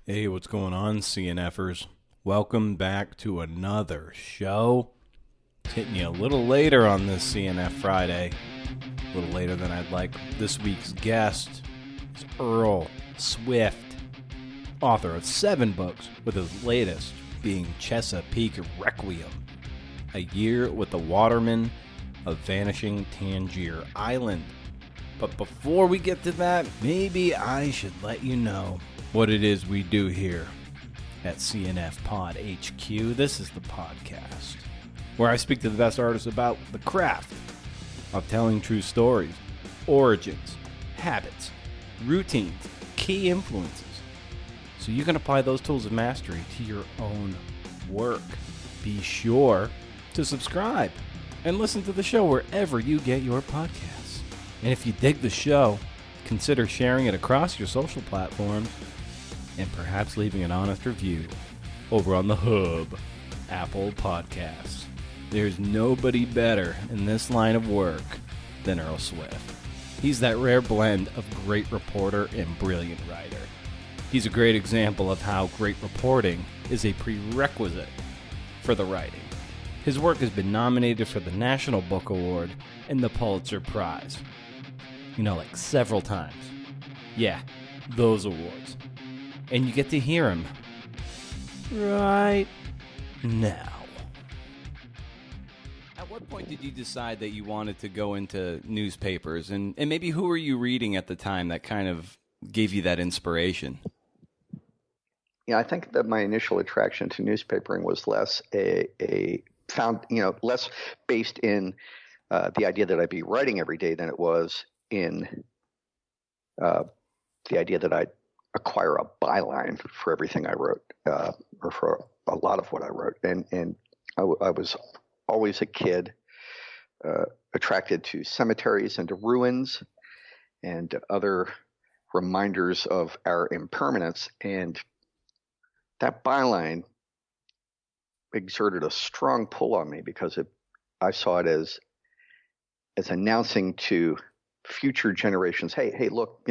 Hey, what's going on, CNFers? Welcome back to another show. It's hitting you a little later on this CNF Friday. A little later than I'd like. This week's guest is Earl Swift, author of 7 books, with his latest being Chesapeake Requiem, a year with the watermen of vanishing Tangier Island. But before we get to that, maybe I should let you know what it is we do here at CNFPod HQ. This is the podcast where I speak to the best artists about the craft of telling true stories, origins, habits, routines, key influences, so you can apply those tools of mastery to your own work. Be sure to subscribe and listen to the show wherever you get your podcasts. And if you dig the show, consider sharing it across your social platforms and perhaps leaving an honest review over on the Hub, Apple Podcasts. There's nobody better in this line of work than Earl Swift. He's that rare blend of great reporter and brilliant writer. He's a great example of how great reporting is a prerequisite for the writing. His work has been nominated for the National Book Award and the Pulitzer Prize. Like several times. Yeah, those awards. And you get to hear him right now. At what point did you decide that you wanted to go into newspapers? And maybe who were you reading at the time that kind of gave you that inspiration? Yeah, I think that my initial attraction to newspapering was less less based in the idea that I'd be writing every day than it was in the idea that I'd acquire a byline for everything I wrote, or for a lot of what I wrote. And I was always a kid attracted to cemeteries and to ruins and other reminders of our impermanence. And that byline exerted a strong pull on me because I saw it as announcing to future generations, hey, look,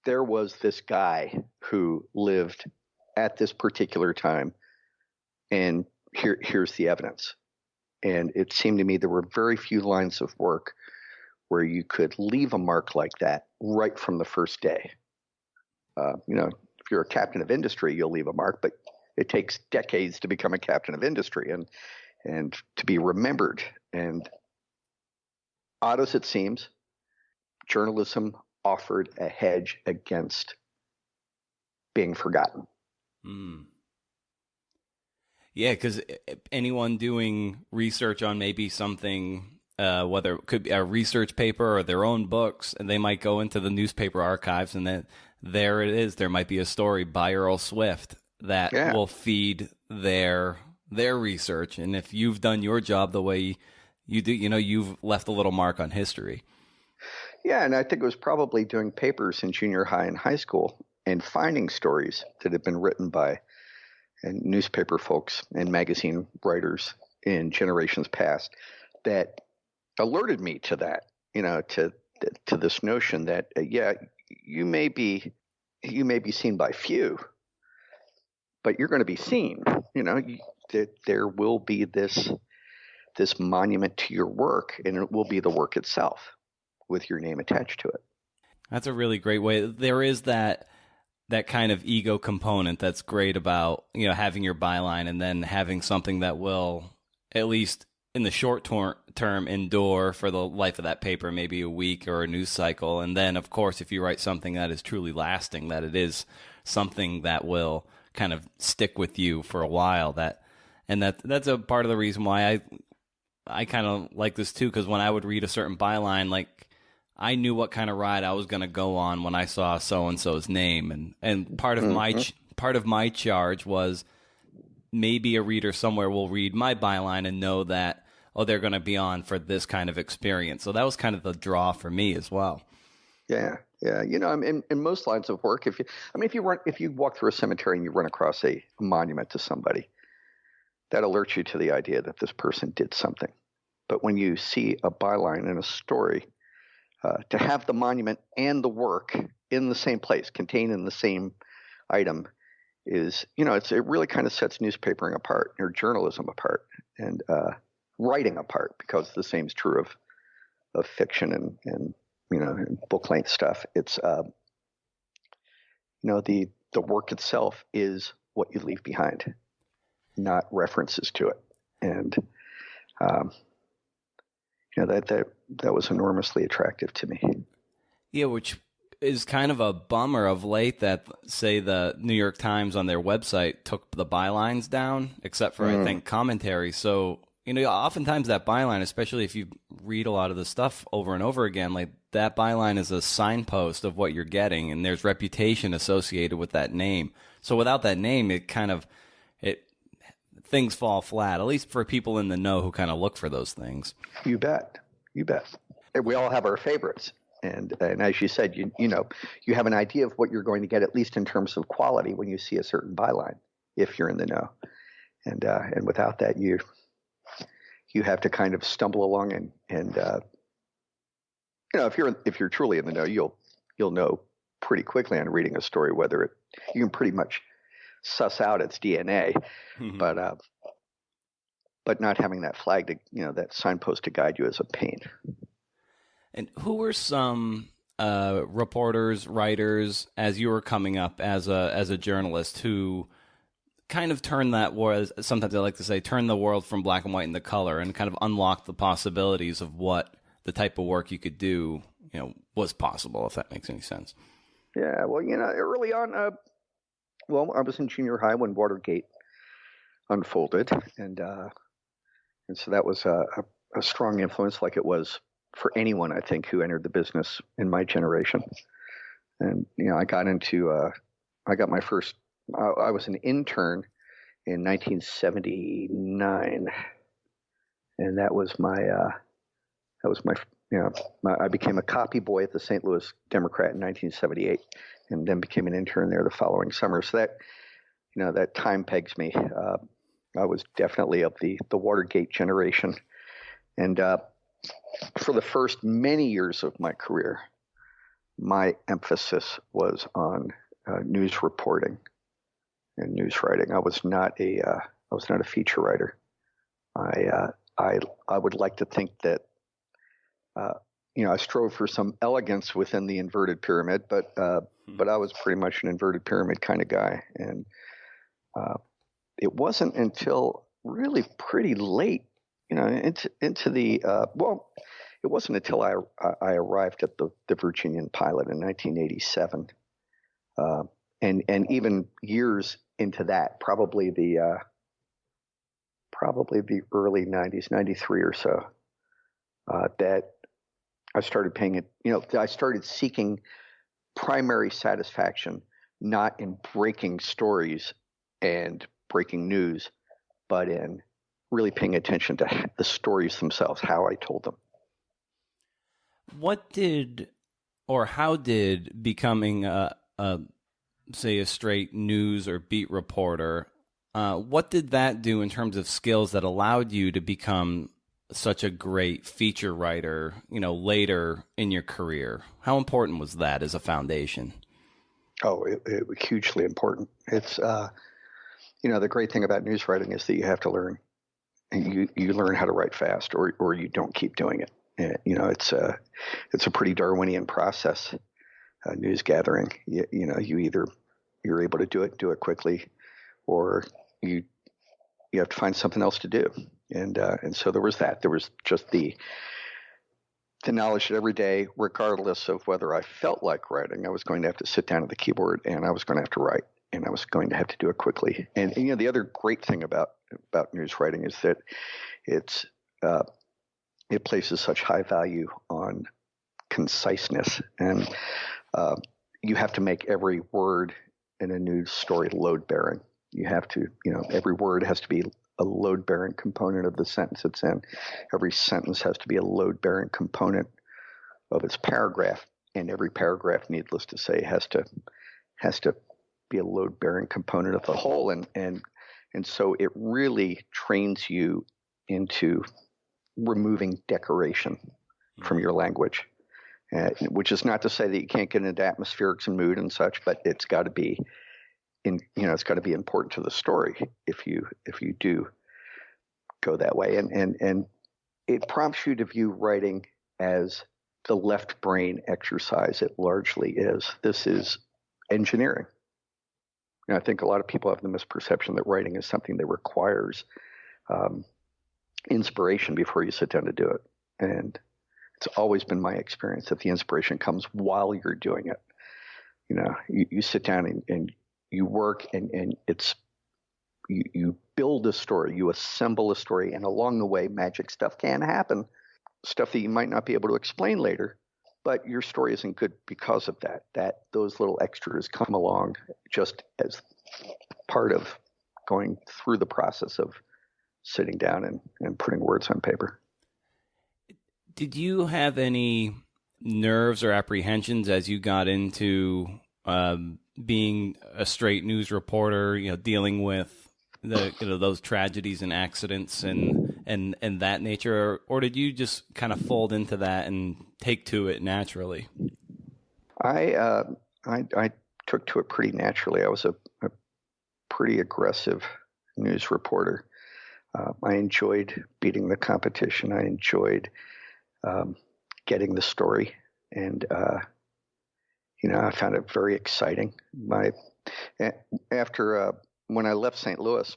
there was this guy who lived at this particular time, and here's the evidence. And it seemed to me there were very few lines of work where you could leave a mark like that right from the first day. If you're a captain of industry, you'll leave a mark, but it takes decades to become a captain of industry and to be remembered. And odd as it seems, journalism offered a hedge against being forgotten. Yeah, because anyone doing research on maybe something, whether it could be a research paper or their own books, and they might go into the newspaper archives, and then there it is. There might be a story by Earl Swift that will feed their research. And if you've done your job the way you do, you've left a little mark on history. Yeah, and I think it was probably doing papers in junior high and high school and finding stories that had been written by newspaper folks and magazine writers in generations past that alerted me to that, to this notion that, you may be seen by few, but you're going to be seen. There will be this monument to your work, and it will be the work itself with your name attached to it. That's a really great way. There is that kind of ego component that's great about, having your byline and then having something that will, at least in the short term, endure for the life of that paper, maybe a week or a news cycle. And then, of course, if you write something that is truly lasting, that it is something that will kind of stick with you for a while. That's a part of the reason why I kind of like this too, because when I would read a certain byline, like, I knew what kind of ride I was going to go on when I saw so-and-so's name. And part of my charge was maybe a reader somewhere will read my byline and know that, they're going to be on for this kind of experience. So that was kind of the draw for me as well. Yeah. In most lines of work, if you walk through a cemetery and you run across a monument to somebody, that alerts you to the idea that this person did something. But when you see a byline in a story, to have the monument and the work in the same place, contained in the same item is, it really kind of sets newspapering apart, or journalism apart, and writing apart, because the same is true of fiction and book length stuff. It's the work itself is what you leave behind, not references to it, and that was enormously attractive to me. Yeah, which is kind of a bummer of late that, say, the New York Times on their website took the bylines down, except for, I think, commentary. So, oftentimes that byline, especially if you read a lot of the stuff over and over again, like that byline is a signpost of what you're getting, and there's reputation associated with that name. So without that name, things fall flat, at least for people in the know who kind of look for those things. You bet. And we all have our favorites. And as you said, you have an idea of what you're going to get, at least in terms of quality, when you see a certain byline, if you're in the know. And without that, you have to kind of stumble along and if you're truly in the know, you'll know pretty quickly on reading a story whether you can pretty much suss out its DNA, but not having that flag that signpost to guide you is a pain. And who were some reporters, writers, as you were coming up as a journalist, who kind of turned that world, sometimes I like to say, turn the world from black and white into color, and kind of unlock the possibilities of what the type of work you could do, was possible, if that makes any sense? Yeah, well, early on, I was in junior high when Watergate unfolded, and so that was a strong influence, like it was for anyone, I think, who entered the business in my generation. And I got my first. I was an intern in 1979, and that was my. I became a copy boy at the St. Louis Democrat in 1978, and then became an intern there the following summer. So that time pegs me. I was definitely of the Watergate generation, and for the first many years of my career, my emphasis was on news reporting and news writing. I was not a feature writer. I would like to think that I strove for some elegance within the inverted pyramid, but I was pretty much an inverted pyramid kind of guy, and it wasn't until really pretty late, into the it wasn't until I arrived at the Virginian Pilot in 1987, and even years into that, probably the early 90s, 93 or so, that I started paying it. I started seeking primary satisfaction not in breaking stories and breaking news, but in really paying attention to the stories themselves, how I told them. How did becoming a straight news or beat reporter, what did that do in terms of skills that allowed you to become such a great feature writer, later in your career? How important was that as a foundation? Oh, it was hugely important. It's, the great thing about news writing is that you have to learn. You learn how to write fast, or you don't keep doing it. It's a pretty Darwinian process, news gathering. You're able to do it quickly, or you have to find something else to do. And so there was that. There was just the knowledge that every day, regardless of whether I felt like writing, I was going to have to sit down at the keyboard, and I was going to have to write, and I was going to have to do it quickly. And the other great thing about news writing is that it places such high value on conciseness, and you have to make every word in a news story load bearing. You have to, every word has to be a load bearing component of the sentence it's in. Every sentence has to be a load bearing component of its paragraph, and every paragraph, needless to say, has to be a load bearing component of the whole. And so it really trains you into removing decoration from your language, which is not to say that you can't get into atmospherics and mood and such, but it's got to be it's got to be important to the story if you do go that way. And it prompts you to view writing as the left brain exercise it largely is. This is engineering. I think a lot of people have the misperception that writing is something that requires inspiration before you sit down to do it. And it's always been my experience that the inspiration comes while you're doing it. You sit down and you work, and it's you build a story, you assemble a story, and along the way, magic stuff can happen, stuff that you might not be able to explain later, but your story isn't good because of that. That those little extras come along just as part of going through the process of sitting down and putting words on paper. Did you have any nerves or apprehensions as you got into being a straight news reporter, dealing with those tragedies and accidents and that nature, or did you just kind of fold into that and take to it naturally? I took to it pretty naturally. I was a pretty aggressive news reporter. I enjoyed beating the competition. I enjoyed getting the story, and I found it very exciting. After when I left St. Louis,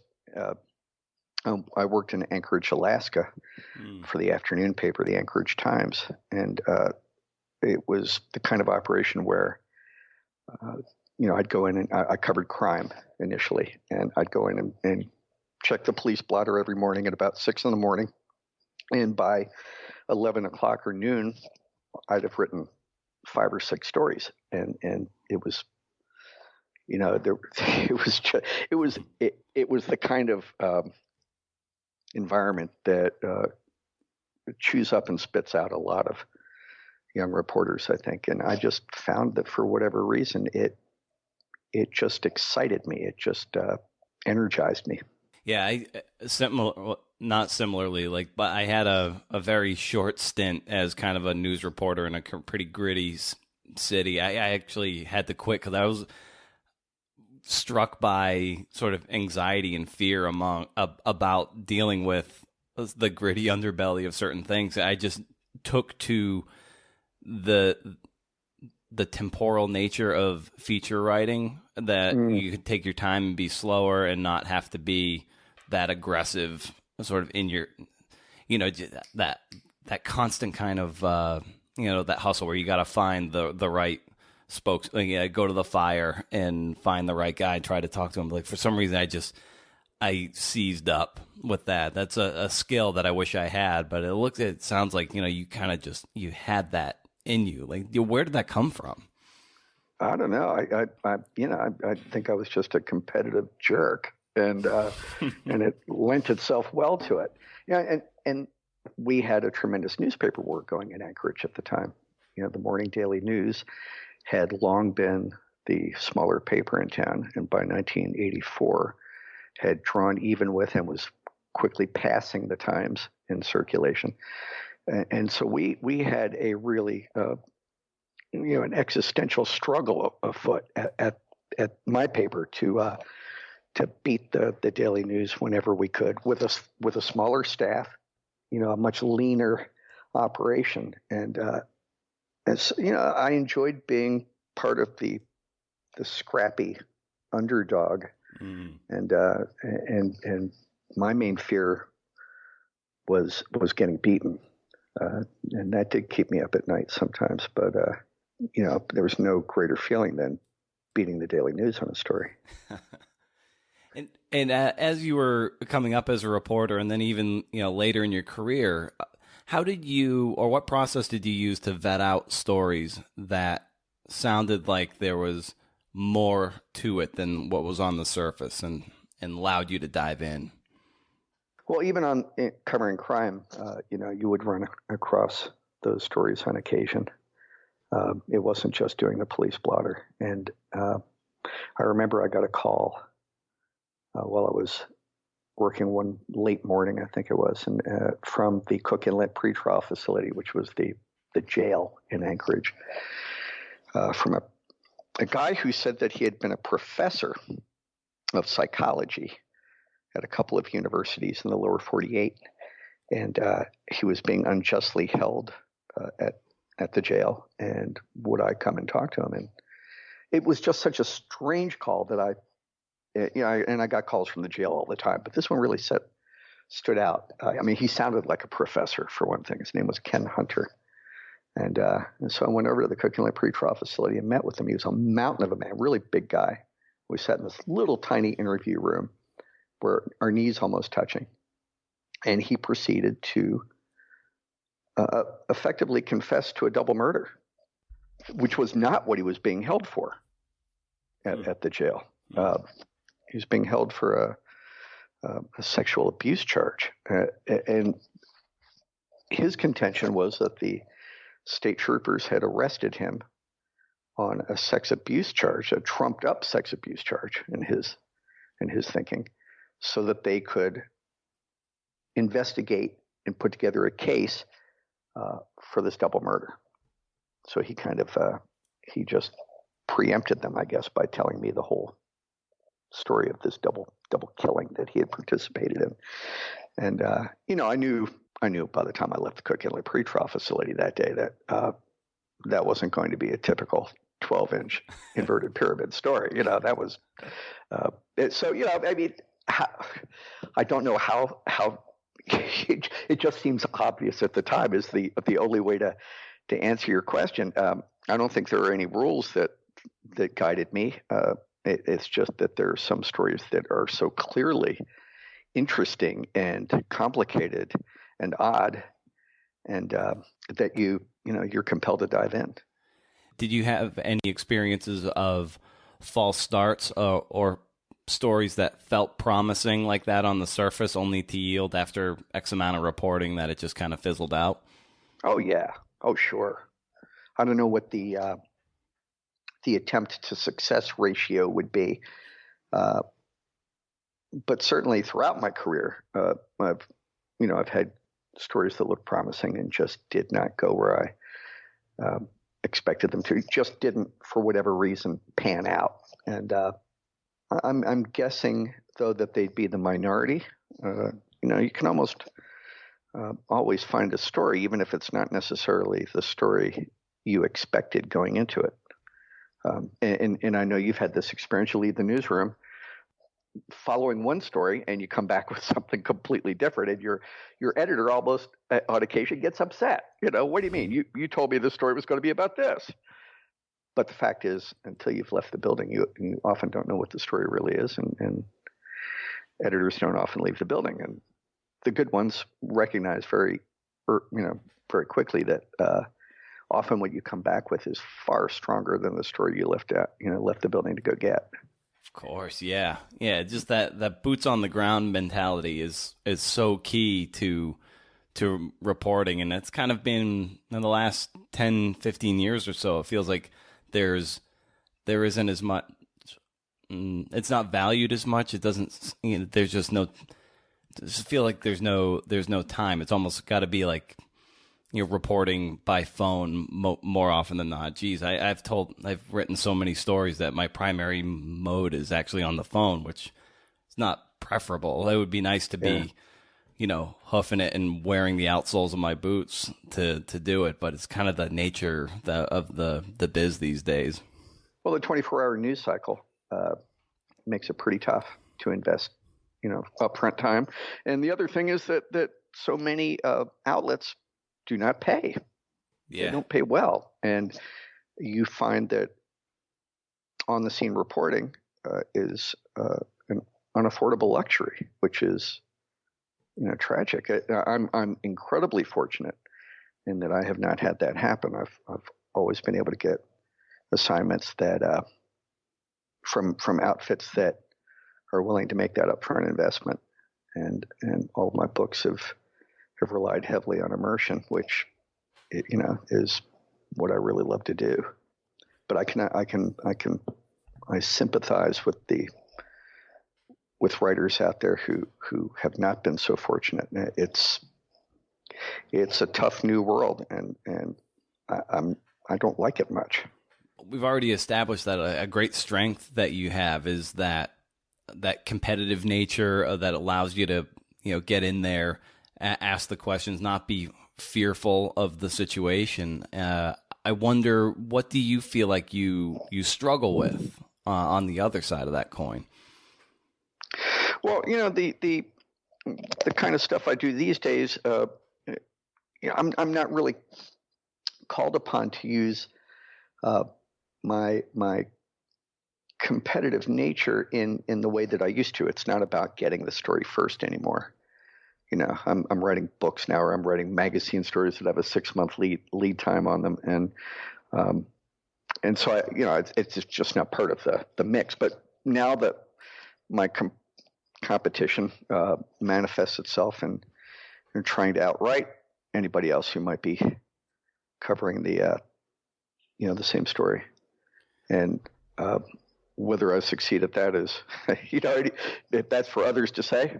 I worked in Anchorage, Alaska, for the afternoon paper, the Anchorage Times, and it was the kind of operation where I'd go in and I covered crime initially, and I'd go in and check the police blotter every morning at about 6 a.m, and by 11 o'clock or noon, I'd have written 5 or 6 stories, and it was, it was the kind of environment that chews up and spits out a lot of young reporters, I think, and I just found that for whatever reason, it just excited me. It just energized me. Yeah, not similarly, but I had a very short stint as kind of a news reporter in a pretty gritty city. I actually had to quit because I was struck by sort of anxiety and fear about dealing with the gritty underbelly of certain things. I just took to the temporal nature of feature writing, that you could take your time and be slower and not have to be that aggressive, sort of in your, that constant kind of, that hustle where you got to find the right spokes, go to the fire and find the right guy and try to talk to him. Like, for some reason, I seized up with that. That's a skill that I wish I had, but it sounds like, you kind of you had that in you. Like, where did that come from? I don't know. I think I was just a competitive jerk, and and it lent itself well to it. And we had a tremendous newspaper war going in Anchorage at the time. The Morning Daily News had long been the smaller paper in town, and by 1984 had drawn even with and was quickly passing the Times in circulation. And so we had a really an existential struggle afoot at my paper to beat the Daily News whenever we could with a smaller staff, a much leaner operation, and I enjoyed being part of the scrappy underdog, and my main fear was getting beaten, and that did keep me up at night sometimes, but there was no greater feeling than beating the Daily News on a story. And as you were coming up as a reporter, and then even later in your career, how did you, or what process did you use to vet out stories that sounded like there was more to it than what was on the surface, and allowed you to dive in? Well, even on covering crime, you would run across those stories on occasion. It wasn't just doing the police blotter. And I remember I got a call while I was working one late morning, I think it was, and from the Cook Inlet pretrial facility, which was the jail in Anchorage, from a guy who said that he had been a professor of psychology at a couple of universities in the lower 48. And he was being unjustly held at the jail. And would I come and talk to him? And it was just such a strange call that I got calls from the jail all the time, but this one really stood out. I mean, he sounded like a professor, for one thing. His name was Ken Hunter. And so I went over to the Cook Inlet pretrial facility and met with him. He was a mountain of a man, really big guy. We sat in this little tiny interview room where our knees almost touching. And he proceeded to effectively confess to a double murder, which was not what he was being held for at the jail. He was being held for a sexual abuse charge. And his contention was that the state troopers had arrested him on a sex abuse charge, a trumped up sex abuse charge in his thinking, so that they could investigate and put together a case for this double murder. So he kind of he just preempted them, I guess, by telling me the whole story of this double killing that he had participated in. And I knew by the time I left the Cook Inlet pretrial facility that day that that wasn't going to be a typical 12-inch inverted pyramid story. That was so. I mean, I don't know how it just seems obvious at the time is the only way to answer your question. I don't think there are any rules that guided me. It's just that there are some stories that are so clearly interesting and complicated and odd, and that you're compelled to dive in. Did you have any experiences of false starts or stories that felt promising like that on the surface, only to yield after X amount of reporting that it just kind of fizzled out? Oh, yeah. Oh, sure. I don't know what the attempt to success ratio would be, but certainly throughout my career, I've had stories that looked promising and just did not go where I expected them to. Just didn't, for whatever reason, pan out. And I'm guessing, though, that they'd be the minority. You can almost always find a story, even if it's not necessarily the story you expected going into it. And I know you've had this experience. You leave the newsroom following one story and you come back with something completely different, and your editor almost on occasion gets upset. What do you mean? You told me this story was going to be about this. But the fact is, until you've left the building, you often don't know what the story really is, and editors don't often leave the building. And the good ones recognize very quickly that often what you come back with is far stronger than the story you left the building to go get. Of course, yeah. Just that boots on the ground mentality is so key to reporting, and it's kind of been in the last 10, 15 years or so. It feels like there isn't as much. It's not valued as much. It doesn't. There's just no. I just feel like there's no time. It's almost got to be like reporting by phone more often than not. Geez, I've written so many stories that my primary mode is actually on the phone, which is not preferable. It would be nice to be, hoofing it and wearing the outsoles of my boots to do it, but it's kind of the nature of the biz these days. Well, the 24-hour news cycle makes it pretty tough to invest, upfront time. And the other thing is that so many outlets do not pay. Yeah. They don't pay well. And you find that on-the-scene reporting is an unaffordable luxury, which is, tragic. I'm incredibly fortunate in that I have not had that happen. I've always been able to get assignments that from outfits that are willing to make that upfront investment. And all of my books have relied heavily on immersion, which, is what I really love to do. But I sympathize with writers out there who have not been so fortunate. It's a tough new world, and I don't like it much. We've already established that a great strength that you have is that that competitive nature that allows you to, get in there, ask the questions, not be fearful of the situation. I wonder, what do you feel like you struggle with on the other side of that coin? Well, the kind of stuff I do these days, I'm not really called upon to use my competitive nature in the way that I used to. It's not about getting the story first anymore. I'm writing books now, or I'm writing magazine stories that have a 6-month lead time on them, and so it's just not part of the mix. But now that my competition manifests itself in trying to outright anybody else who might be covering the same story, and whether I succeed at that is, that's for others to say.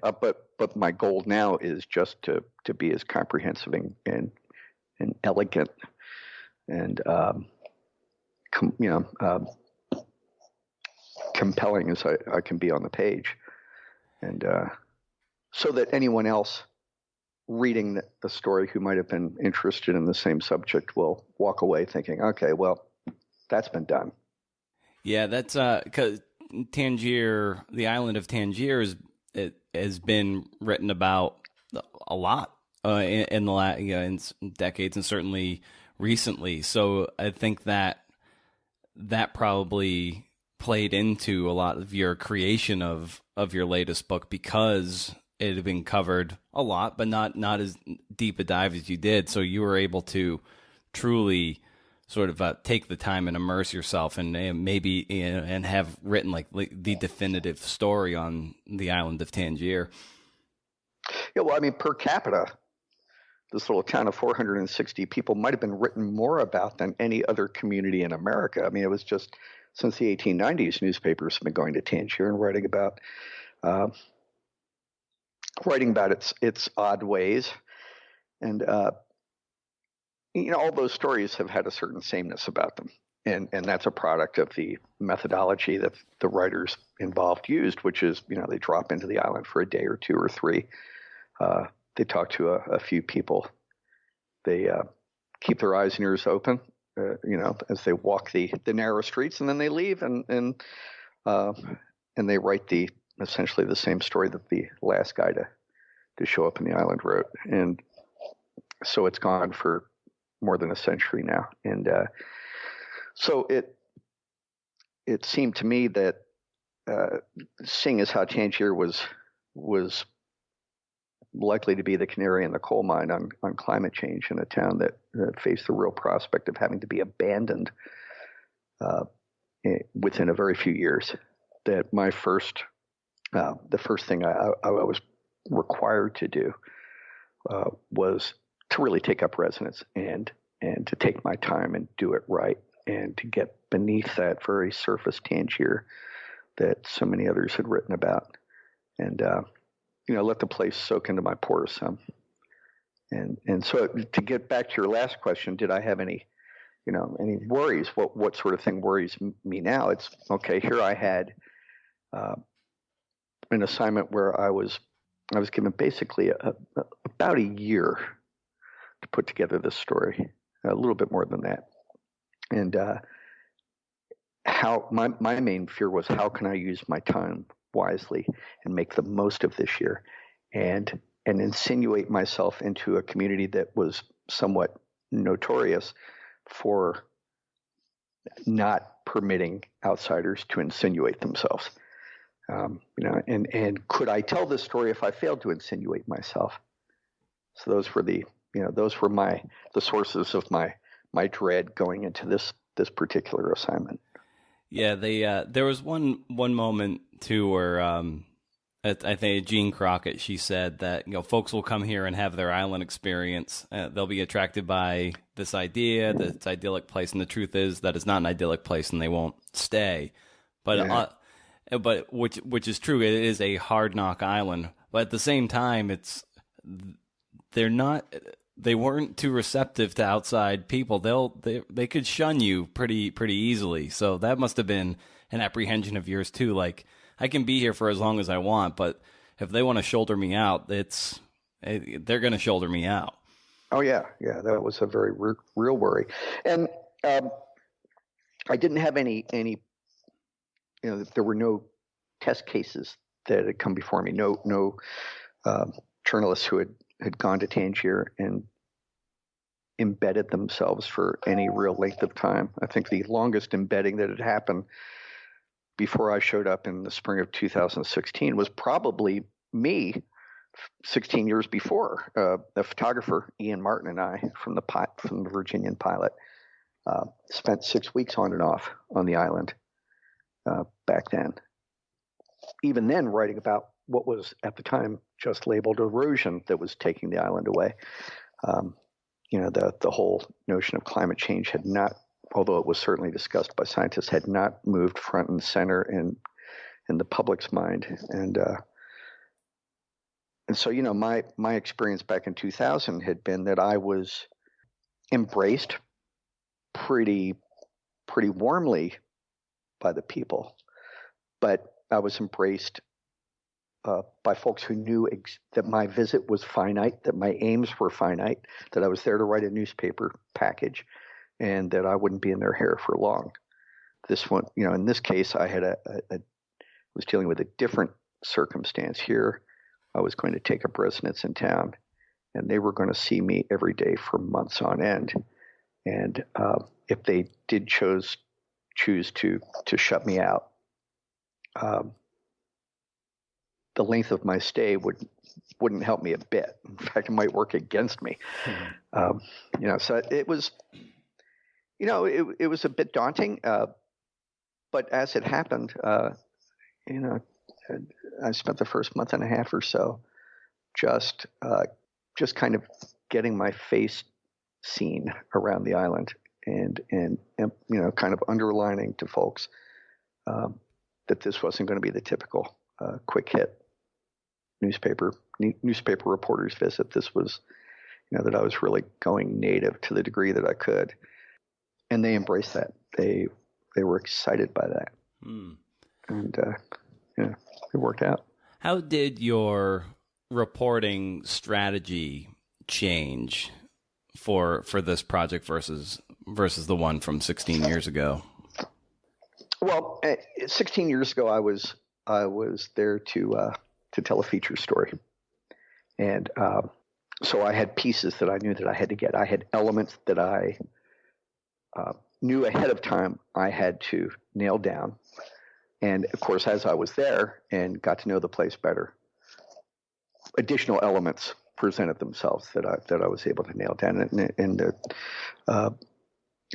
But my goal now is just to be as comprehensive and elegant and compelling as I can be on the page, and so that anyone else reading the story who might have been interested in the same subject will walk away thinking, okay, well, that's been done. Yeah, that's because Tangier, the island of Tangier, has been written about a lot in the last in decades, and certainly recently. So I think that probably played into a lot of your creation of your latest book, because it had been covered a lot, but not as deep a dive as you did. So you were able to truly sort of take the time and immerse yourself, and maybe and have written like the definitive story on the island of Tangier. Yeah, well, I mean, per capita, this little town of 460 people might have been written more about than any other community in America. I mean, it was just since the 1890s, newspapers have been going to Tangier and writing about its odd ways, and all those stories have had a certain sameness about them, and that's a product of the methodology that the writers involved used, which is they drop into the island for a day or 2 or 3. They talk to a few people. They keep their eyes and ears open, as they walk the narrow streets, and then they leave, and they write essentially the same story that the last guy to show up in the island wrote, and so it's gone for more than a century now, and so it seemed to me that seeing as how Tangier was likely to be the canary in the coal mine on climate change, in a town that faced the real prospect of having to be abandoned within a very few years, that the first thing I was required to do was to really take up residence and to take my time and do it right, and to get beneath that very surface Tangier that so many others had written about, and let the place soak into my pores some. And so, to get back to your last question, did I have any worries? What sort of thing worries me now? It's okay. Here I had an assignment where I was given basically about a year to put together this story, a little bit more than that. And how my main fear was, how can I use my time wisely and make the most of this year, and insinuate myself into a community that was somewhat notorious for not permitting outsiders to insinuate themselves. And could I tell this story if I failed to insinuate myself? So those were the sources of my dread going into this particular assignment. Yeah, there was one moment too where I think Jean Crockett, she said that folks will come here and have their island experience. They'll be attracted by this idea, this idyllic place, and the truth is that it's not an idyllic place, and they won't stay. But Yeah. But which is true. It is a hard knock island, but at the same time, they weren't too receptive to outside people. They could shun you pretty easily. So that must have been an apprehension of yours too. Like, I can be here for as long as I want, but if they want to shoulder me out, they're going to shoulder me out. Oh yeah, that was a very real worry, and I didn't have any. There were no test cases that had come before me. No journalists who had gone to Tangier and embedded themselves for any real length of time. I think the longest embedding that had happened before I showed up in the spring of 2016 was probably me 16 years before. The photographer, Ian Martin, and I from the Virginian Pilot spent 6 weeks on and off on the island back then. Even then, writing about what was at the time just labeled erosion that was taking the island away. The whole notion of climate change had not, although it was certainly discussed by scientists, had not moved front and center in the public's mind. And so, my experience back in 2000 had been that I was embraced pretty warmly by the people, but I was embraced by folks who knew that my visit was finite, that my aims were finite, that I was there to write a newspaper package, and that I wouldn't be in their hair for long. This one, in this case, I was dealing with a different circumstance here. I was going to take up residence in town, and they were going to see me every day for months on end. And if they did choose to shut me out, the length of my stay wouldn't help me a bit. In fact, it might work against me. So it was, it was a bit daunting. But as it happened, I spent the first month and a half or so just kind of getting my face seen around the island, and kind of underlining to folks that this wasn't going to be the typical quick hit newspaper reporter's visit. This was, that I was really going native to the degree that I could, and they embraced that. They were excited by that, and it worked out. How did your reporting strategy change for this project versus the one from 16 years ago? Well, 16 years ago, I was there to tell a feature story, and so I had pieces that I knew that I had to get. I had elements that I knew ahead of time I had to nail down, and of course, as I was there and got to know the place better, additional elements presented themselves that I was able to nail down,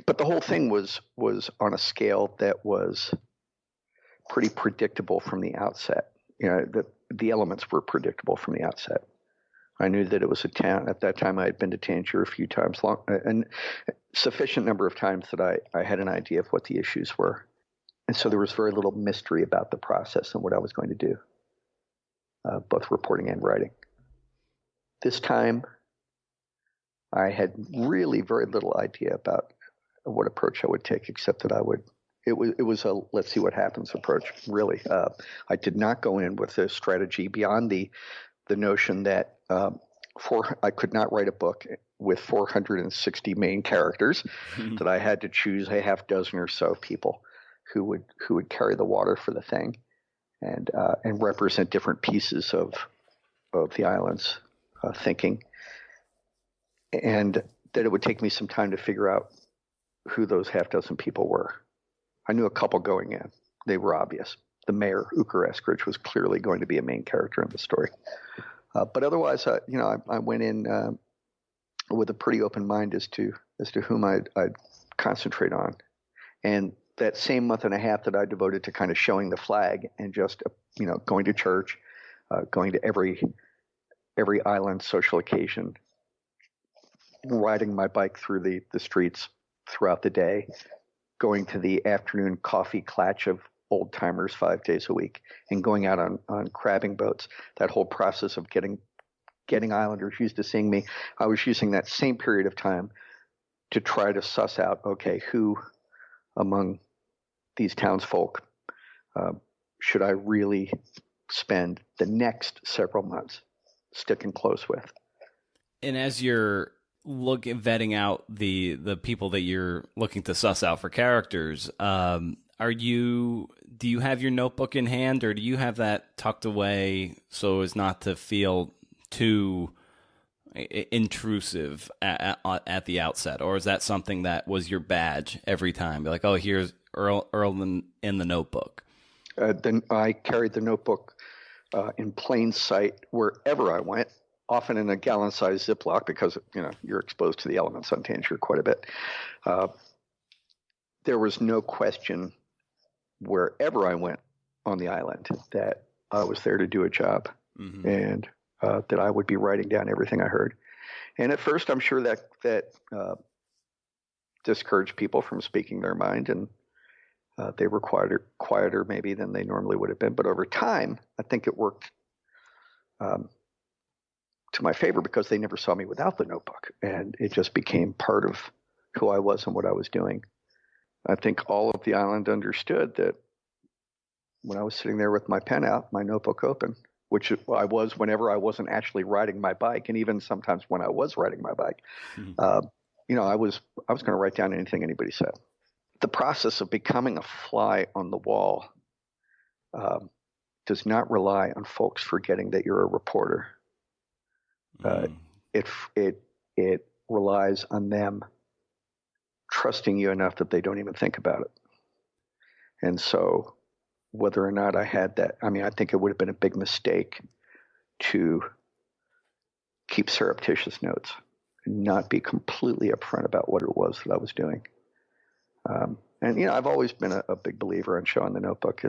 but the whole thing was on a scale that was pretty predictable from the outset. The elements were predictable from the outset. I knew that it was a town. At that time, I had been to Tangier a few times, and sufficient number of times that I had an idea of what the issues were. And so there was very little mystery about the process and what I was going to do, both reporting and writing. This time, I had really very little idea about what approach I would take, except that it was a let's see what happens approach. Really, I did not go in with a strategy beyond the notion that I could not write a book with 460 main characters, that I had to choose a half dozen or so people who would carry the water for the thing, and represent different pieces of the island's thinking, and that it would take me some time to figure out who those half dozen people were. I knew a couple going in. They were obvious. The mayor, Uker Eskridge, was clearly going to be a main character in the story. But otherwise, I went in with a pretty open mind as to whom I'd concentrate on. And that same month and a half that I devoted to kind of showing the flag and just, going to church, going to every island social occasion, riding my bike through the streets throughout the day, going to the afternoon coffee clatch of old timers 5 days a week, and going out on crabbing boats. That whole process of getting islanders used to seeing me, I was using that same period of time to try to suss out, okay, who among these townsfolk should I really spend the next several months sticking close with? And as you're vetting out the people that you're looking to suss out for characters, do you have your notebook in hand, or do you have that tucked away so as not to feel too intrusive at the outset? Or is that something that was your badge every time? Be like, oh, here's Earl in the notebook. Then I carried the notebook in plain sight wherever I went, often in a gallon-sized Ziploc, because you're exposed to the elements on Tangier quite a bit. There was no question wherever I went on the island that I was there to do a job, mm-hmm. and that I would be writing down everything I heard. And at first, I'm sure that discouraged people from speaking their mind, and they were quieter maybe than they normally would have been. But over time, I think it worked to my favor, because they never saw me without the notebook, and it just became part of who I was and what I was doing. I think all of the island understood that when I was sitting there with my pen out, my notebook open, which I was whenever I wasn't actually riding my bike, and even sometimes when I was riding my bike, mm-hmm. I was going to write down anything anybody said. The process of becoming a fly on the wall does not rely on folks forgetting that you're a reporter. It relies on them trusting you enough that they don't even think about it. And so whether or not I had that, I think it would have been a big mistake to keep surreptitious notes and not be completely upfront about what it was that I was doing. And I've always been a big believer in showing the notebook.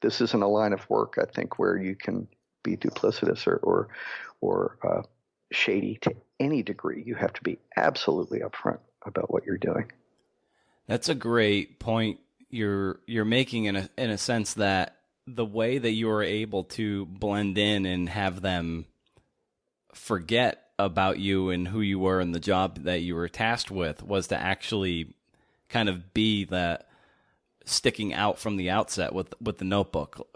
This isn't a line of work, I think, where you can be duplicitous or shady to any degree. You have to be absolutely upfront about what you're doing. That's a great point you're making in a sense, that the way that you were able to blend in and have them forget about you and who you were and the job that you were tasked with was to actually kind of be that sticking out from the outset with the notebook,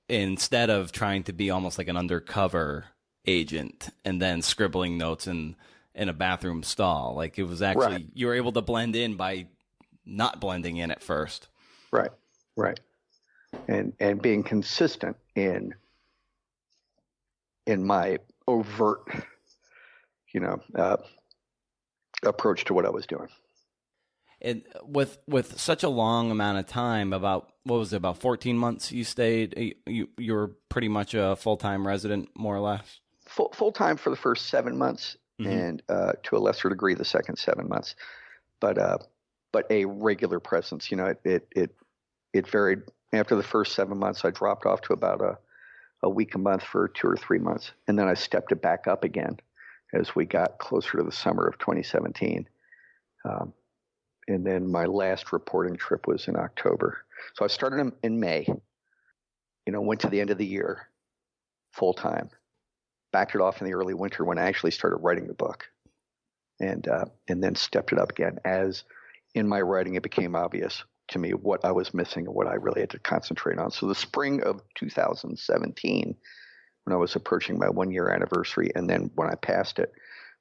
instead of trying to be almost like an undercover agent and then scribbling notes in a bathroom stall. Like, it was actually, right. You were able to blend in by not blending in at first. Right. And being consistent in my overt, approach to what I was doing. And with such a long amount of time, about 14 months you stayed, you were pretty much a full-time resident, more or less? Full-time for the first 7 months, mm-hmm. and to a lesser degree the second 7 months. But a regular presence, it varied. After the first 7 months, I dropped off to about a week a month for 2 or 3 months. And then I stepped it back up again as we got closer to the summer of 2017. And then my last reporting trip was in October. So I started in May, went to the end of the year full time, backed it off in the early winter when I actually started writing the book, and then stepped it up again as in my writing it became obvious to me what I was missing and what I really had to concentrate on. So the spring of 2017, when I was approaching my 1-year anniversary, and then when I passed it,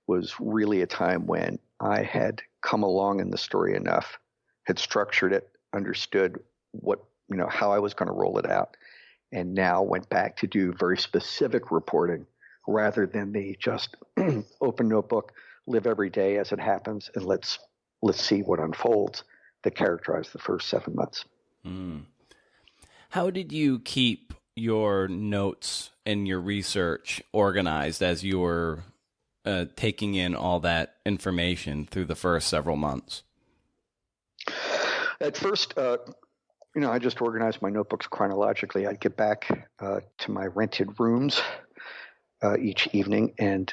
was really a time when I had come along in the story enough, had structured it, understood what, how I was going to roll it out, and now went back to do very specific reporting rather than the just open notebook, live every day as it happens, and let's see what unfolds, that characterized the first 7 months. Mm. How did you keep your notes and your research organized as you were taking in all that information through the first several months? At first, I just organized my notebooks chronologically. I'd get back to my rented rooms each evening and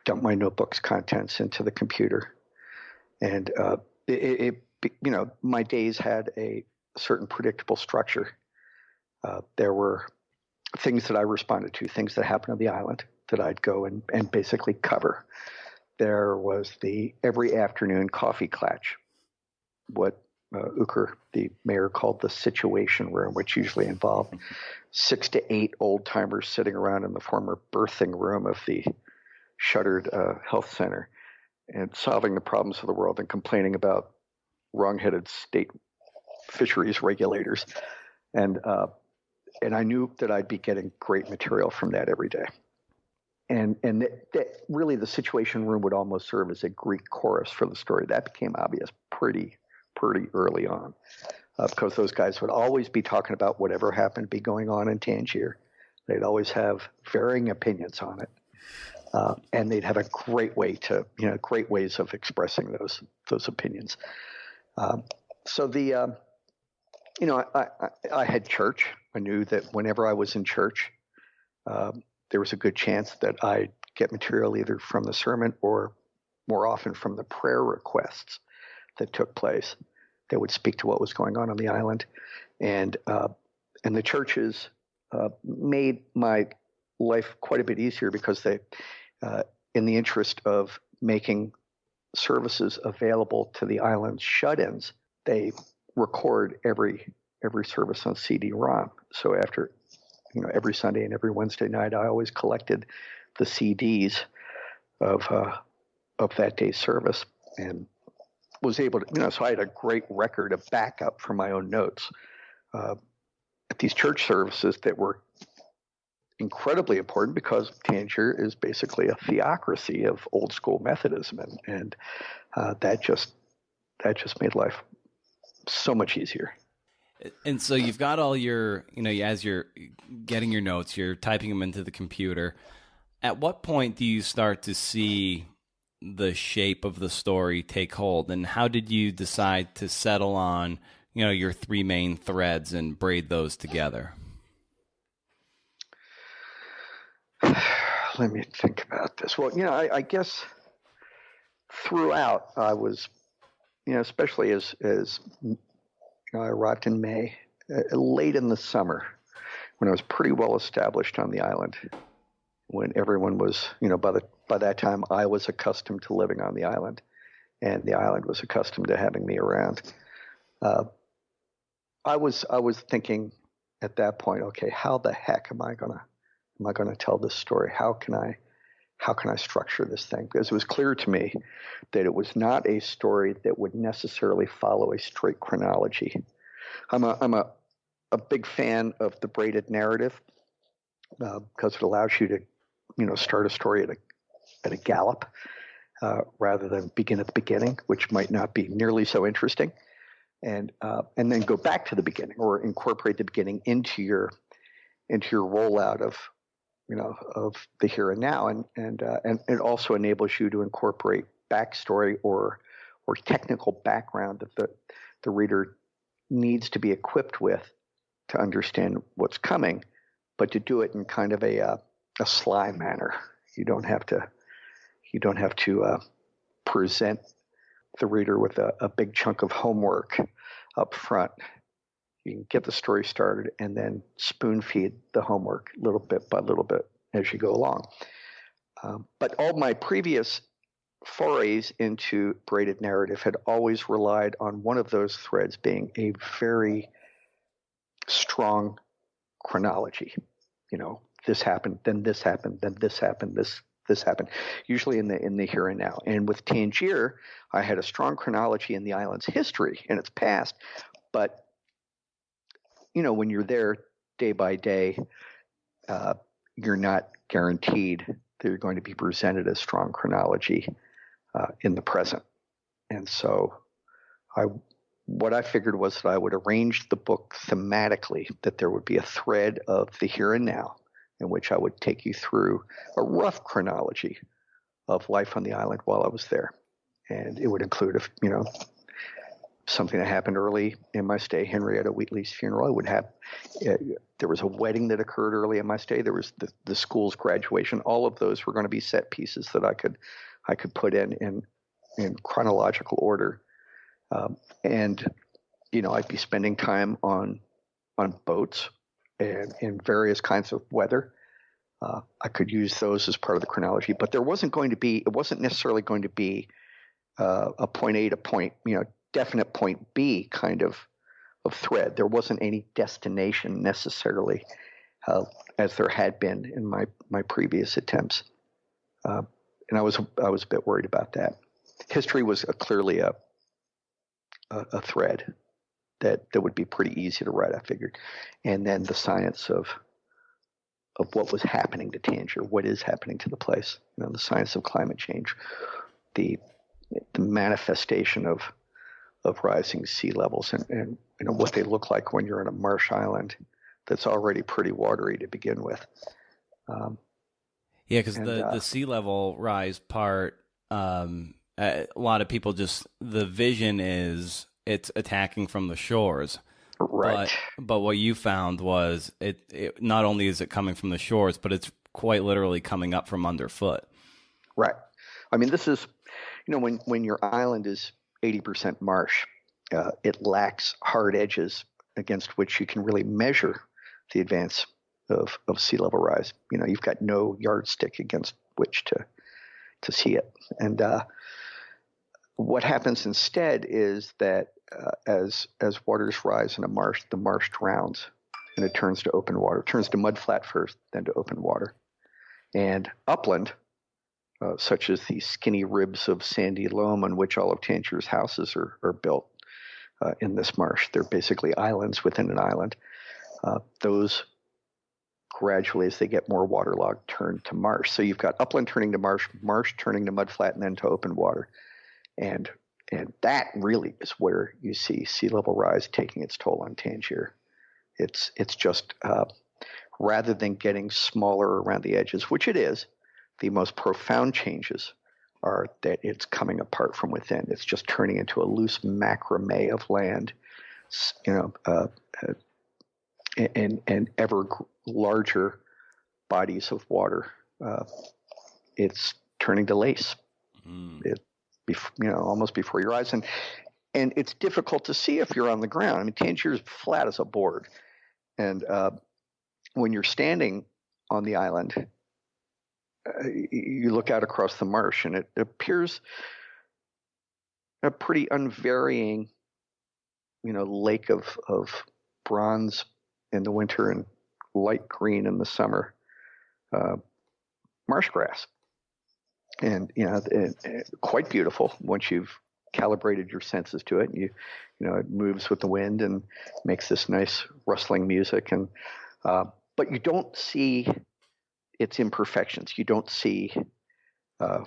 dump my notebook's contents into the computer. And my days had a certain predictable structure. There were things that I responded to, things that happened on the island that I'd go and basically cover. There was the every afternoon coffee clatch, what Uker, the mayor, called the Situation Room, which usually involved 6 to 8 old-timers sitting around in the former birthing room of the shuttered health center and solving the problems of the world and complaining about wrong-headed state fisheries regulators. And I knew that I'd be getting great material from that every day. And that really the Situation Room would almost serve as a Greek chorus for the story. That became obvious pretty early on, because those guys would always be talking about whatever happened to be going on in Tangier. They'd always have varying opinions on it, and they'd have a great ways of expressing those opinions. So the I had church. I knew that whenever I was in church, there was a good chance that I'd get material either from the sermon or more often from the prayer requests that took place that would speak to what was going on the island. And the churches made my life quite a bit easier because they, in the interest of making services available to the island's shut-ins, they record every service on CD-ROM. So after every Sunday and every Wednesday night, I always collected the CDs of that day's service and was able to, so I had a great record of backup for my own notes at these church services that were incredibly important because Tangier is basically a theocracy of old school Methodism, and that just made life so much easier. And so you've got all your, as you're getting your notes, you're typing them into the computer. At what point do you start to see the shape of the story take hold? And how did you decide to settle on, your 3 main threads and braid those together? Let me think about this. Well, I guess throughout I was, especially as I arrived in May, late in the summer, when I was pretty well established on the island, when everyone was, by that time I was accustomed to living on the island, and the island was accustomed to having me around. I was thinking at that point, okay, how the heck am I gonna tell this story? How can I structure this thing? Because it was clear to me that it was not a story that would necessarily follow a straight chronology. I'm a big fan of the braided narrative because it allows you to, start a story at a gallop rather than begin at the beginning, which might not be nearly so interesting, and then go back to the beginning or incorporate the beginning into your rollout of the here and now, and it also enables you to incorporate backstory or technical background that the reader needs to be equipped with to understand what's coming, but to do it in kind of a sly manner. You don't have to present the reader with a big chunk of homework up front. You can get the story started and then spoon feed the homework little bit by little bit as you go along. But all my previous forays into braided narrative had always relied on one of those threads being a very strong chronology. This happened, then this happened, then this happened, this happened, usually in the here and now. And with Tangier, I had a strong chronology in the island's history and its past, but when you're there day by day, you're not guaranteed that you're going to be presented a strong chronology in the present. And so what I figured was that I would arrange the book thematically, that there would be a thread of the here and now in which I would take you through a rough chronology of life on the island while I was there. And it would include, something that happened early in my stay, Henrietta Wheatley's funeral. There was a wedding that occurred early in my stay. There was the school's graduation. All of those were going to be set pieces that I could put in chronological order. And I'd be spending time on boats and in various kinds of weather. I could use those as part of the chronology, but it wasn't necessarily going to be a point A to point, definite point B kind of thread. There wasn't any destination necessarily, as there had been in my previous attempts, and I was a bit worried about that. History was clearly a thread that would be pretty easy to write, I figured, and then the science of what was happening to Tangier, what is happening to the place, the science of climate change, the manifestation of rising sea levels, and what they look like when you're on a marsh island that's already pretty watery to begin with. Because the sea level rise part, a lot of people the vision is it's attacking from the shores. Right. But what you found was it not only is it coming from the shores, but it's quite literally coming up from underfoot. Right. I mean, this is, when your island is 80% marsh, it lacks hard edges against which you can really measure the advance of sea level rise. You've got no yardstick against which to see it. And what happens instead is that as waters rise in a marsh, the marsh drowns and it turns to open water. It turns to mudflat first, then to open water. And upland, such as the skinny ribs of sandy loam on which all of Tangier's houses are built in this marsh, they're basically islands within an island. Those gradually, as they get more waterlogged, turn to marsh. So you've got upland turning to marsh, marsh turning to mudflat, and then to open water. And that really is where you see sea level rise taking its toll on Tangier. It's just rather than getting smaller around the edges, which it is, the most profound changes are that it's coming apart from within. It's just turning into a loose macrame of land, and ever larger bodies of water. It's turning to lace. Almost before your eyes, and it's difficult to see if you're on the ground. I mean, Tangier is flat as a board, and when you're standing on the island, you look out across the marsh, and it appears a pretty unvarying, lake of bronze in the winter and light green in the summer, marsh grass. And quite beautiful once you've calibrated your senses to it. And it moves with the wind and makes this nice rustling music. And but you don't see its imperfections. You don't see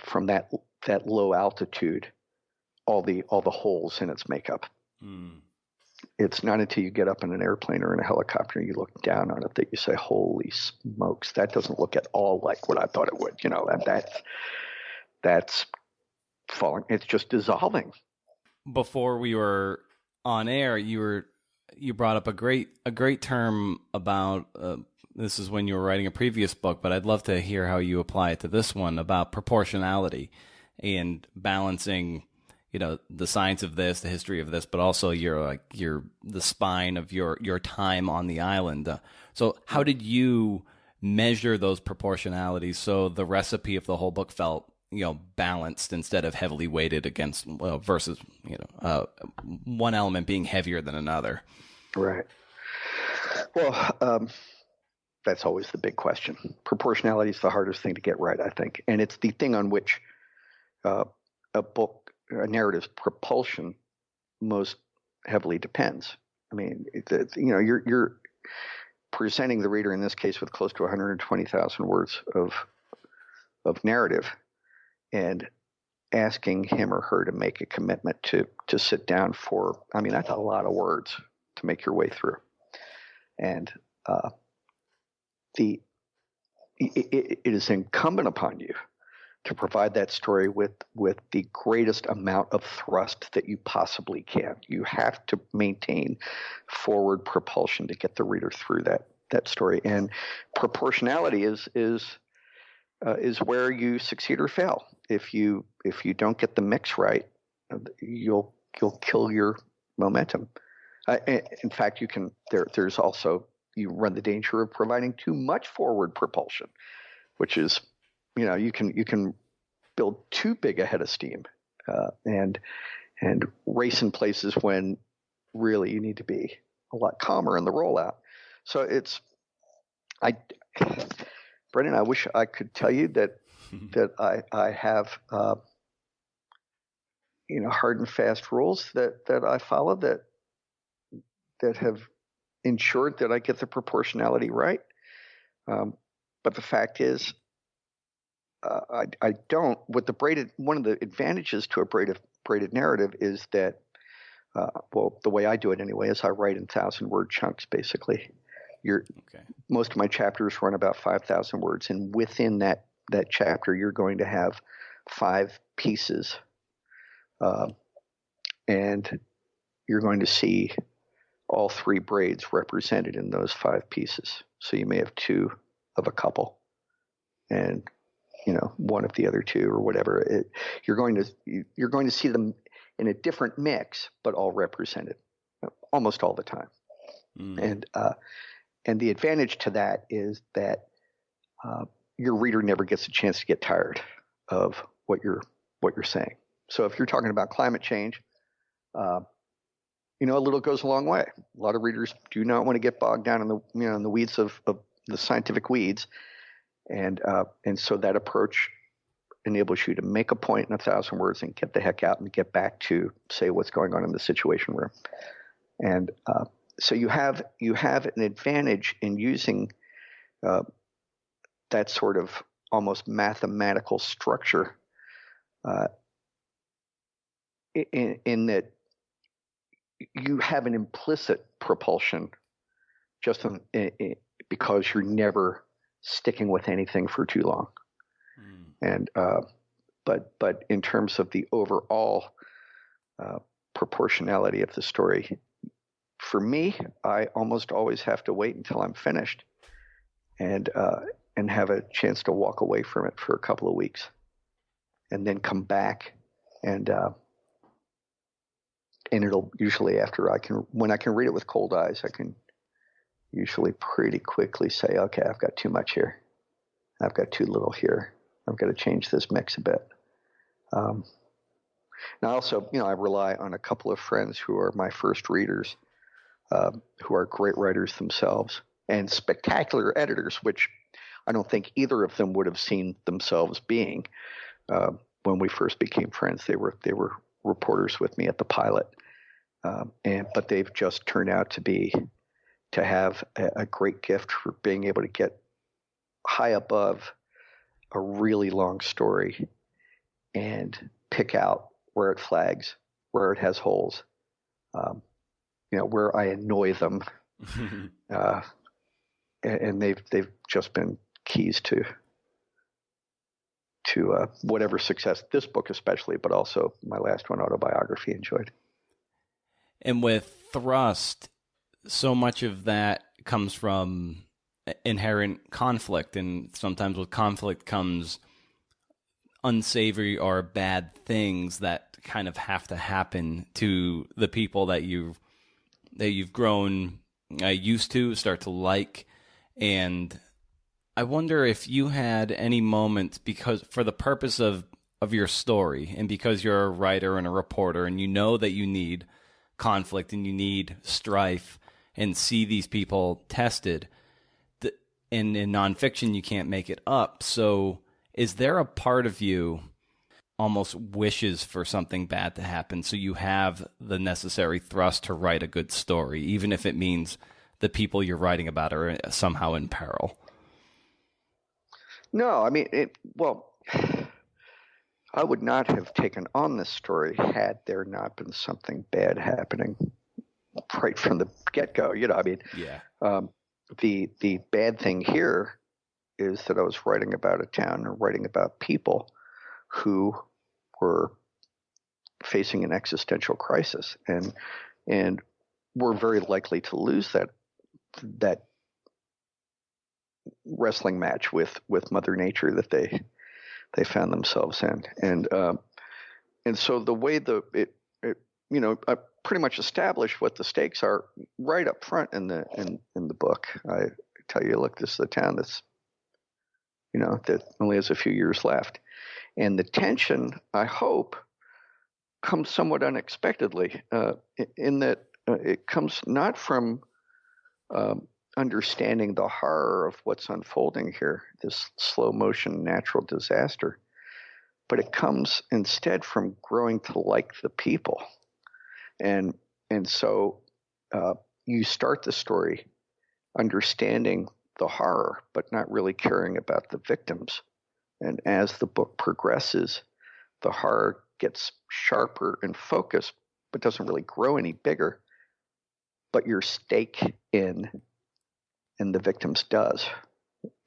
from that low altitude all the holes in its makeup. It's not until you get up in an airplane or in a helicopter and you look down on it that you say, "Holy smokes, that doesn't look at all like what I thought it would." That's falling. It's just dissolving. Before we were on air, you brought up a great term about this is when you were writing a previous book, but I'd love to hear how you apply it to this one about proportionality and balancing, the science of this, the history of this, but also the spine of your time on the island. So how did you measure those proportionalities so the recipe of the whole book felt balanced instead of heavily weighted against versus one element being heavier than another? Right. Well, that's always the big question. Proportionality is the hardest thing to get right, I think, and it's the thing on which a narrative's propulsion most heavily depends. I mean, you're presenting the reader in this case with close to 120,000 words of narrative, and asking him or her to make a commitment to sit down for, that's a lot of words to make your way through. And it is incumbent upon you to provide that story with the greatest amount of thrust that you possibly can. You have to maintain forward propulsion to get the reader through that story. And proportionality is where you succeed or fail. If you don't get the mix right, you'll kill your momentum. In fact, there's also, you run the danger of providing too much forward propulsion, which is, you can build too big a head of steam, and and race in places when really you need to be a lot calmer in the rollout. So Brendan, I wish I could tell you that I have hard and fast rules that I follow that have ensured that I get the proportionality right. But the fact is, I don't. With the braided, one of the advantages to a braided narrative is that, the way I do it anyway is I write in 1,000-word chunks. Basically, most of my chapters run about 5,000 words, and within that chapter, you're going to have 5 pieces, and you're going to see all 3 braids represented in those 5 pieces. So you may have 2 of a couple, and 1 of the other 2 or whatever. You're going to see them in a different mix, but all represented almost all the time. And the advantage to that is that your reader never gets a chance to get tired of what you're saying. So if you're talking about climate change, a little goes a long way. A lot of readers do not want to get bogged down in the weeds of the scientific weeds, and so that approach enables you to make a point in 1,000 words and get the heck out and get back to, say, what's going on in the Situation Room. And so you have an advantage in using that sort of almost mathematical structure in that you have an implicit propulsion just because you're never sticking with anything for too long. And but in terms of the overall proportionality of the story, for me, I almost always have to wait until I'm finished and have a chance to walk away from it for a couple of weeks, and then come back and it'll usually when I can read it with cold eyes, I can usually pretty quickly say, okay, I've got too much here. I've got too little here. I've got to change this mix a bit. Now also, I rely on a couple of friends who are my first readers, who are great writers themselves and spectacular editors, which I don't think either of them would have seen themselves being when we first became friends. They were reporters with me at the pilot, but they've just turned out to have a great gift for being able to get high above a really long story and pick out where it flags, where it has holes, where I annoy them, and they've just been keys to whatever success this book especially, but also my last one, Autobiography, enjoyed. And with Thrust, so much of that comes from inherent conflict, and sometimes with conflict comes unsavory or bad things that kind of have to happen to the people that you've grown used to, start to like. And I wonder if you had any moments, because for the purpose of your story, and because you're a writer and a reporter, and you know that you need conflict and you need strife and see these people tested, in nonfiction you can't make it up. So is there a part of you almost wishes for something bad to happen so you have the necessary thrust to write a good story, even if it means the people you're writing about are somehow in peril? No, I mean, I would not have taken on this story had there not been something bad happening right from the get-go. Yeah. The bad thing here is that I was writing about a town and writing about people who were facing an existential crisis, and were very likely to lose that wrestling match with Mother Nature that they found themselves in, and so the way I pretty much established what the stakes are right up front in the book. I tell you, look, this is a town that's that only has a few years left, and the tension, I hope, comes somewhat unexpectedly, in that it comes not from understanding the horror of what's unfolding here, this slow motion natural disaster, but it comes instead from growing to like the people. And so you start the story understanding the horror, but not really caring about the victims. And as the book progresses, the horror gets sharper and focused, but doesn't really grow any bigger. But your stake in the victims does.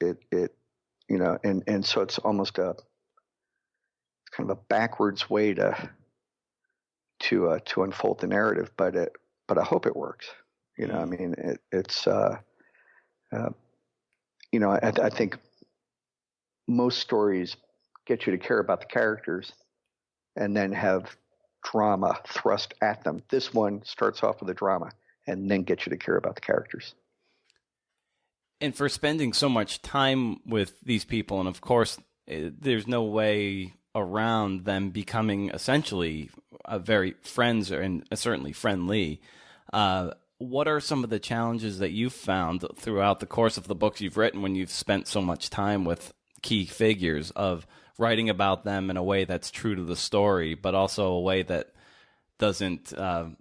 And so it's almost a kind of a backwards way to unfold the narrative, but I hope it works. I mean, I think most stories get you to care about the characters and then have drama thrust at them. This one starts off with a drama and then gets you to care about the characters. And for spending so much time with these people, and of course, there's no way around them becoming essentially very friends and certainly friendly. What are some of the challenges that you've found throughout the course of the books you've written when you've spent so much time with key figures, of writing about them in a way that's true to the story, but also a way that doesn't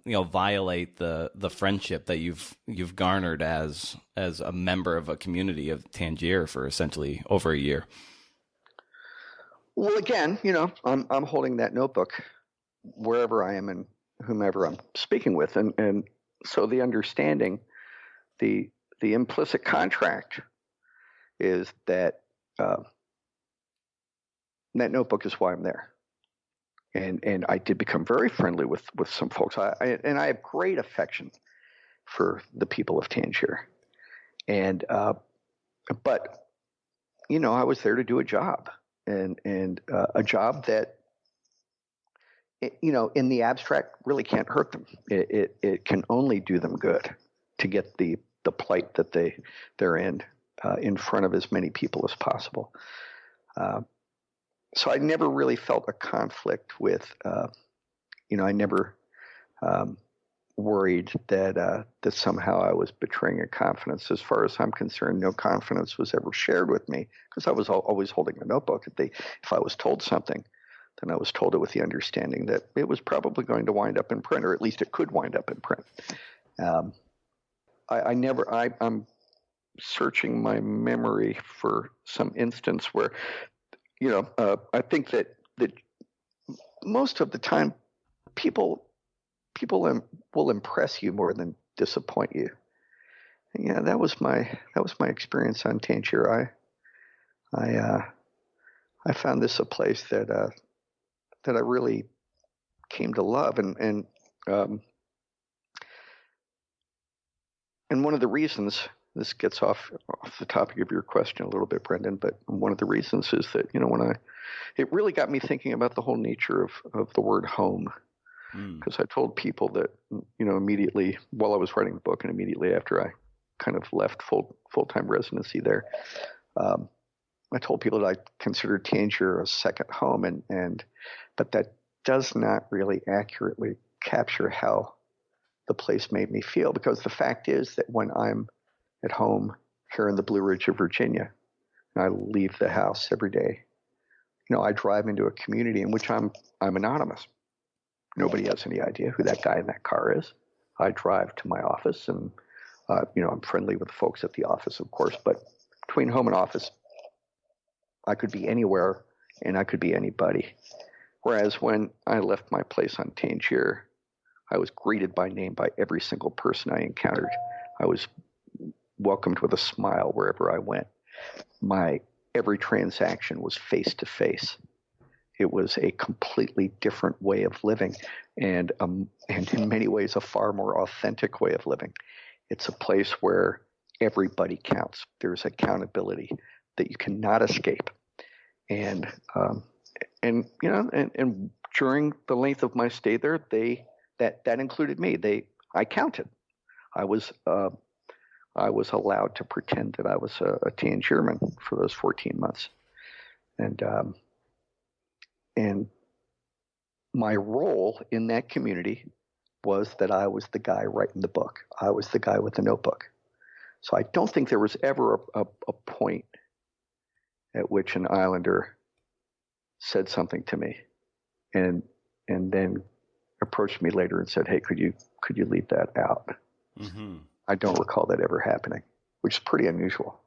violate the friendship that you've garnered as a member of a community of Tangier for essentially over a year? Well, again, I'm holding that notebook wherever I am and whomever I'm speaking with, and so the understanding, the implicit contract is that that notebook is why I'm there. And I did become very friendly with some folks. I have great affection for the people of Tangier. And but I was there to do a job, and a job that in the abstract really can't hurt them. It can only do them good to get the plight that they're in front of as many people as possible. So I never really felt a conflict with, I never worried that somehow I was betraying a confidence. As far as I'm concerned, no confidence was ever shared with me because I was always holding a notebook. If I was told something, then I was told it with the understanding that it was probably going to wind up in print, or at least it could wind up in print. I'm searching my memory for some instance where, I think that most of the time people will impress you more than disappoint you. And yeah, that was my experience on Tangier. I found this a place that I really came to love, and one of the reasons, this gets off the topic of your question a little bit, Brendan, but one of the reasons is that, it really got me thinking about the whole nature of the word home. Because I told people that, immediately while I was writing the book and immediately after I kind of left full-time residency there, I told people that I considered Tangier a second home, but that does not really accurately capture how the place made me feel, because the fact is that when I'm at home here in the Blue Ridge of Virginia, and I leave the house every day, I drive into a community in which I'm anonymous. Nobody has any idea who that guy in that car is. I drive to my office, and I'm friendly with the folks at the office, of course, but between home and office, I could be anywhere and I could be anybody. Whereas when I left my place on Tangier, I was greeted by name by every single person I encountered. I was welcomed with a smile wherever I went. My every transaction was face to face. It was a completely different way of living, and in many ways a far more authentic way of living. It's a place where everybody counts. There's accountability that you cannot escape. And during the length of my stay there, that included me. I counted. I was allowed to pretend that I was a Tangierman for those 14 months. And my role in that community was that I was the guy writing the book. I was the guy with the notebook. So I don't think there was ever a point at which an islander said something to me and then approached me later and said, "Hey, could you leave that out?" Mm-hmm. I don't recall that ever happening, which is pretty unusual.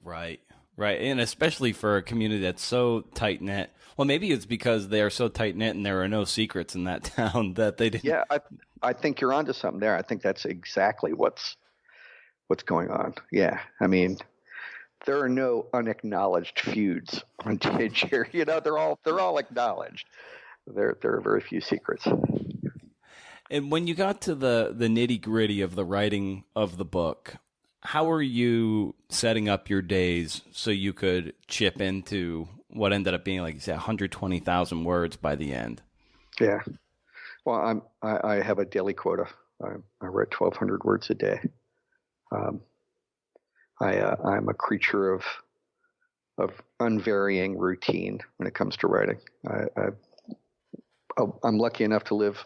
Right. And especially for a community that's so tight-knit. Well, maybe it's because they are so tight-knit and there are no secrets in that town that they didn't. Yeah, I think you're onto something there. I think that's exactly what's going on. Yeah. I mean, there are no unacknowledged feuds on Tangier. They're all acknowledged. There are very few secrets. And when you got to the nitty-gritty of the writing of the book, how are you setting up your days so you could chip into what ended up being, like you said, 120,000 words by the end? Yeah. Well, I have a daily quota. I write 1,200 words a day. I'm a creature of unvarying routine when it comes to writing. I'm lucky enough to live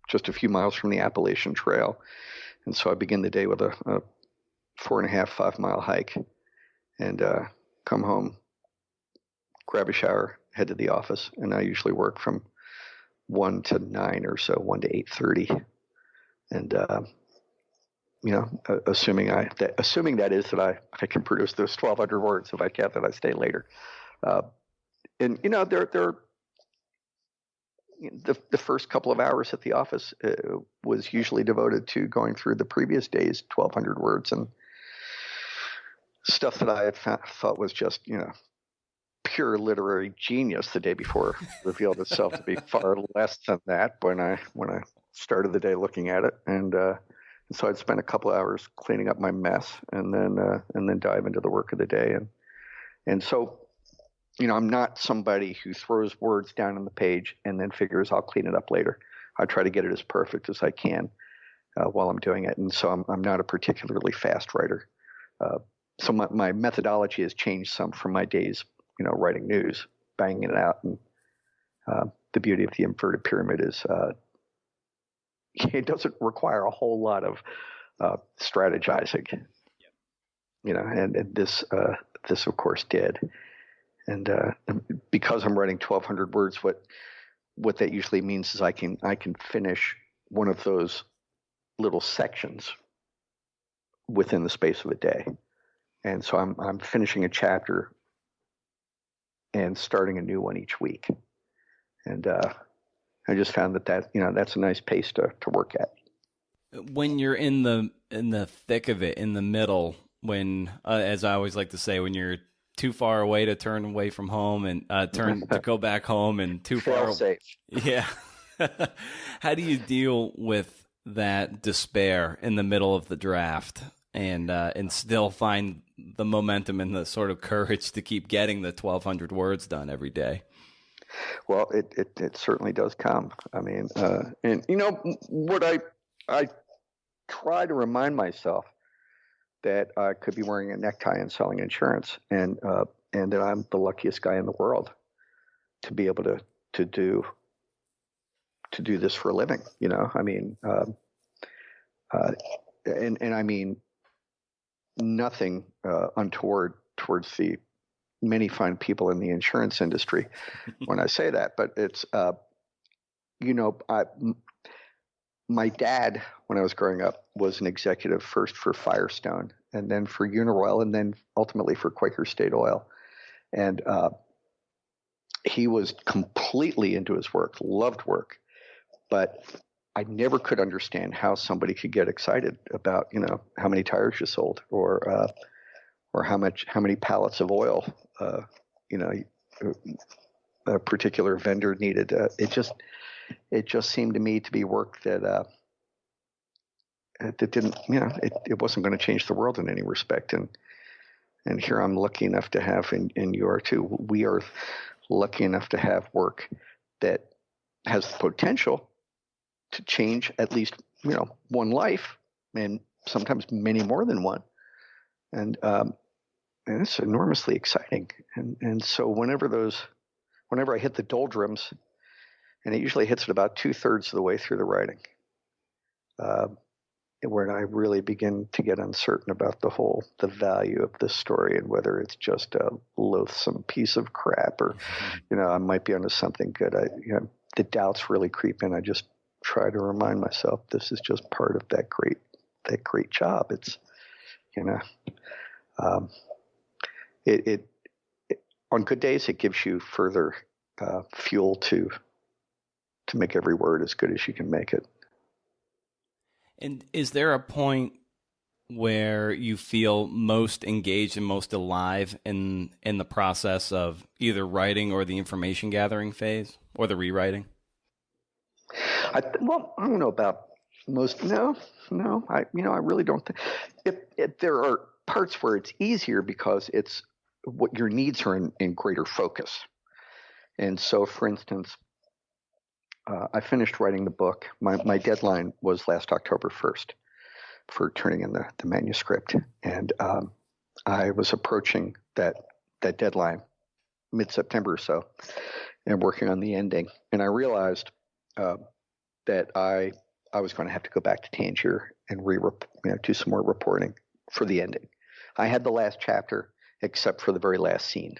just a few miles from the Appalachian Trail, and so I begin the day with a 4.5-5 mile hike, and come home, grab a shower, head to the office, and I usually work from 1 to 9 or so, 1 to 8:30, and assuming that is that I can produce those 1,200 words. If I can't, then I stay later. And the first couple of hours at the office was usually devoted to going through the previous day's 1,200 words and stuff that I had thought was just pure literary genius the day before revealed itself to be far less than that when I started the day looking at it. And so I'd spend a couple of hours cleaning up my mess and then dive into the work of the day. And so, I'm not somebody who throws words down on the page and then figures I'll clean it up later. I try to get it as perfect as I can while I'm doing it. And so I'm not a particularly fast writer. So my methodology has changed some from my days, writing news, banging it out. And the beauty of the inverted pyramid is it doesn't require a whole lot of strategizing, and this of course did. And because I'm writing 1,200 words, what that usually means is I can finish one of those little sections within the space of a day. And so I'm finishing a chapter and starting a new one each week. And I just found that that's a nice pace to work at. When you're in the thick of it, in the middle, when as I always like to say, when you're too far away to turn away from home and turn to go back home, and too far safe. Yeah. How do you deal with that despair in the middle of the draft and still find the momentum and the sort of courage to keep getting the 1,200 words done every day? Well, it certainly does come. I mean, and what I try to remind myself that I could be wearing a necktie and selling insurance, and that I'm the luckiest guy in the world to be able to do this for a living. I mean, and I mean nothing untoward towards the many fine people in the insurance industry when I say that, but it's my dad, when I was growing up, was an executive first for Firestone and then for Uniroyal and then ultimately for Quaker State Oil. And he was completely into his work, loved work, but I never could understand how somebody could get excited about, how many tires you sold or how many pallets of oil, a particular vendor needed. It just seemed to me to be work that didn't, it wasn't going to change the world in any respect. And here I'm lucky enough to have, and you are too, we are lucky enough to have work that has the potential to change at least, one life, and sometimes many more than one. And it's enormously exciting. And so whenever I hit the doldrums, And it usually hits it about 2/3 of the way through the writing, where I really begin to get uncertain about the value of this story and whether it's just a loathsome piece of crap or, I might be onto something good. The doubts really creep in. I just try to remind myself this is just part of that great job. It's, it on good days it gives you further fuel to make every word as good as you can make it. And is there a point where you feel most engaged and most alive in the process of either writing or the information gathering phase or the rewriting? I don't know about most. No. I really don't think. If there are parts where it's easier because it's what your needs are in greater focus. And so, for instance, I finished writing the book. My deadline was last October 1st for turning in the manuscript. And I was approaching that deadline mid-September or so and working on the ending. And I realized that I was going to have to go back to Tangier and do some more reporting for the ending. I had the last chapter except for the very last scene.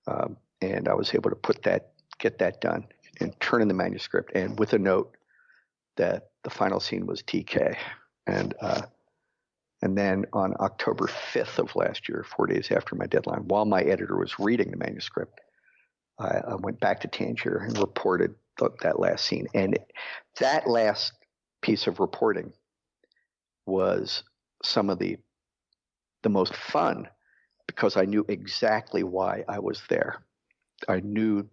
And I was able to get that done and turn in the manuscript, and with a note that the final scene was TK. And then on October 5th of last year, 4 days after my deadline, while my editor was reading the manuscript, I went back to Tangier and reported that last scene. And that last piece of reporting was some of the most fun because I knew exactly why I was there. I knew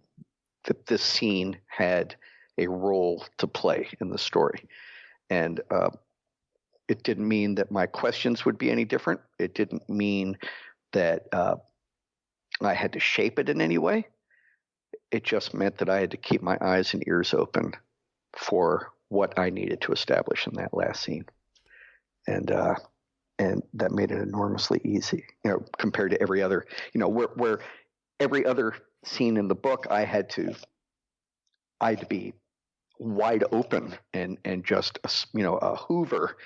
that this scene had a role to play in the story. And it didn't mean that my questions would be any different. It didn't mean that I had to shape it in any way. It just meant that I had to keep my eyes and ears open for what I needed to establish in that last scene. And that made it enormously easy, compared to every other, where every other scene in the book, I had to be wide open and just, a Hoover,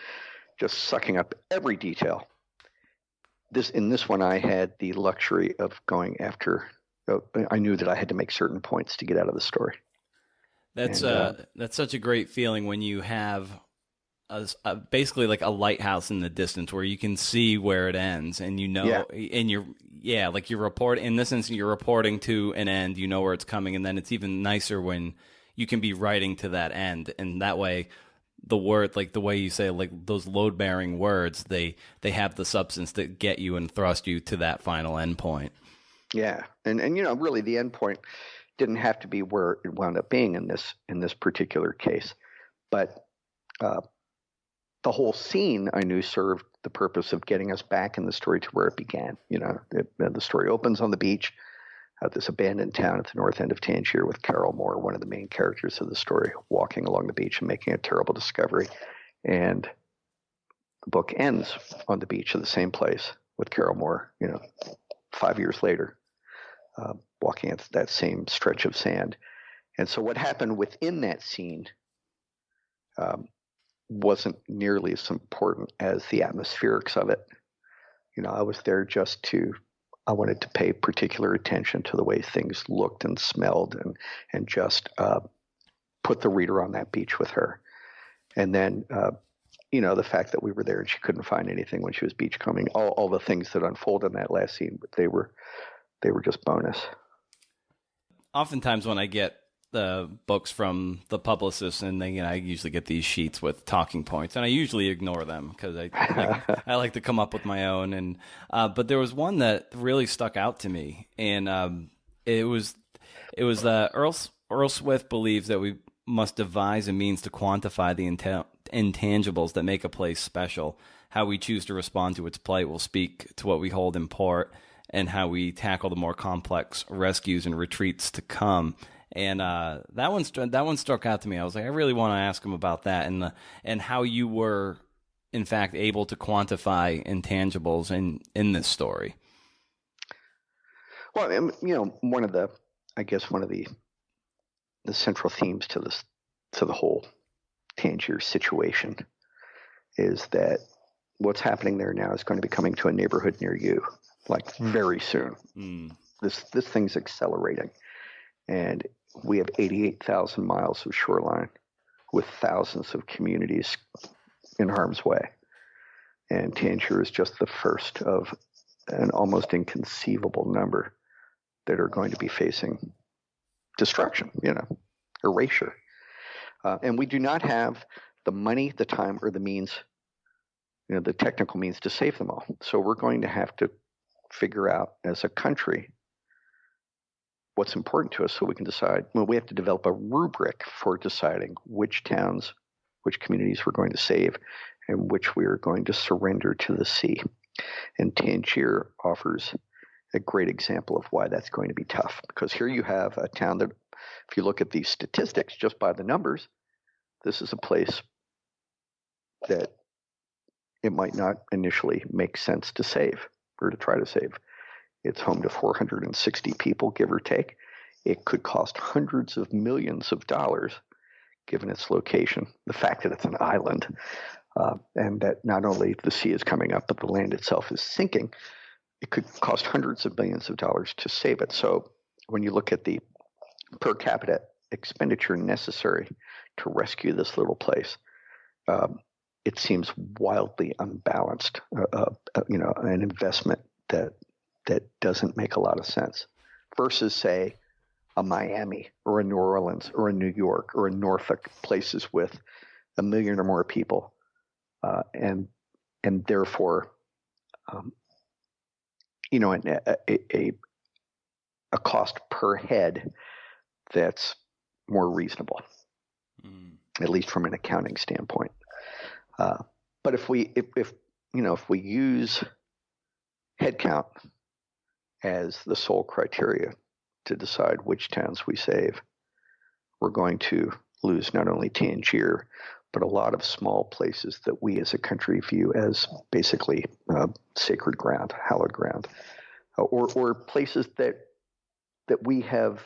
just sucking up every detail. In this one, I had the luxury of going after. I knew that I had to make certain points to get out of the story. That's such a great feeling when you have basically like a lighthouse in the distance where you can see where it ends, and and you're reporting. In this instance, you're reporting to an end. You know where it's coming, and then it's even nicer when you can be writing to that end, and that way, the word, like the way you say, like those load-bearing words, they have the substance that get you and thrust you to that final end point. Yeah, and really, the end point didn't have to be where it wound up being in this particular case, but the whole scene I knew served the purpose of getting us back in the story to where it began. The story opens on the beach at this abandoned town at the north end of Tangier with Carol Moore, one of the main characters of the story, walking along the beach and making a terrible discovery. And the book ends on the beach of the same place with Carol Moore, 5 years later, walking at that same stretch of sand. And so what happened within that scene wasn't nearly as important as the atmospherics of it. I was there I wanted to pay particular attention to the way things looked and smelled and just put the reader on that beach with her. And then, the fact that we were there and she couldn't find anything when she was beachcombing, all the things that unfolded in that last scene, they were just bonus. Oftentimes when I get the books from the publicist, and I usually get these sheets with talking points, and I usually ignore them because I like to come up with my own. And but there was one that really stuck out to me, and it was Earl Swift believes that we must devise a means to quantify the intangibles that make a place special. How we choose to respond to its plight will speak to what we hold in port, and how we tackle the more complex rescues and retreats to come. And that one struck out to me. I was like, I really want to ask him about that, and how you were, in fact, able to quantify intangibles in this story. Well, one of the the central themes to the whole Tangier situation is that what's happening there now is going to be coming to a neighborhood near you, like very soon. This thing's accelerating, and we have 88,000 miles of shoreline with thousands of communities in harm's way. And Tangier is just the first of an almost inconceivable number that are going to be facing destruction, erasure. And we do not have the money, the time, or the means, the technical means to save them all. So we're going to have to figure out as a country what's important to us so we can decide. Well, we have to develop a rubric for deciding which towns, which communities we're going to save, and which we are going to surrender to the sea. And Tangier offers a great example of why that's going to be tough, because here you have a town that, if you look at these statistics just by the numbers, this is a place that it might not initially make sense to save or to try to save. It's home to 460 people, give or take. It could cost hundreds of millions of dollars, given its location, the fact that it's an island, and that not only the sea is coming up, but the land itself is sinking. It could cost hundreds of millions of dollars to save it. So when you look at the per capita expenditure necessary to rescue this little place, it seems wildly unbalanced. An investment that doesn't make a lot of sense versus, say, a Miami or a New Orleans or a New York or a Norfolk, places with 1 million or more people, and therefore, a cost per head that's more reasonable, at least from an accounting standpoint. But if we use headcount as the sole criteria to decide which towns we save, we're going to lose not only Tangier, but a lot of small places that we as a country view as basically sacred ground, hallowed ground, or places that we have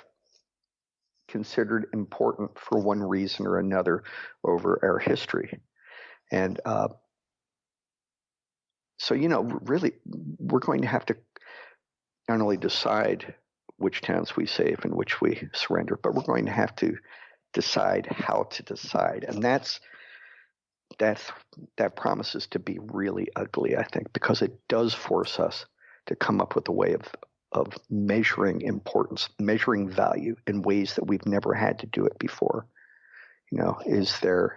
considered important for one reason or another over our history. And really, we're going to have to not only decide which towns we save and which we surrender, but we're going to have to decide how to decide. And that promises to be really ugly, I think, because it does force us to come up with a way of measuring importance, measuring value in ways that we've never had to do it before. Is there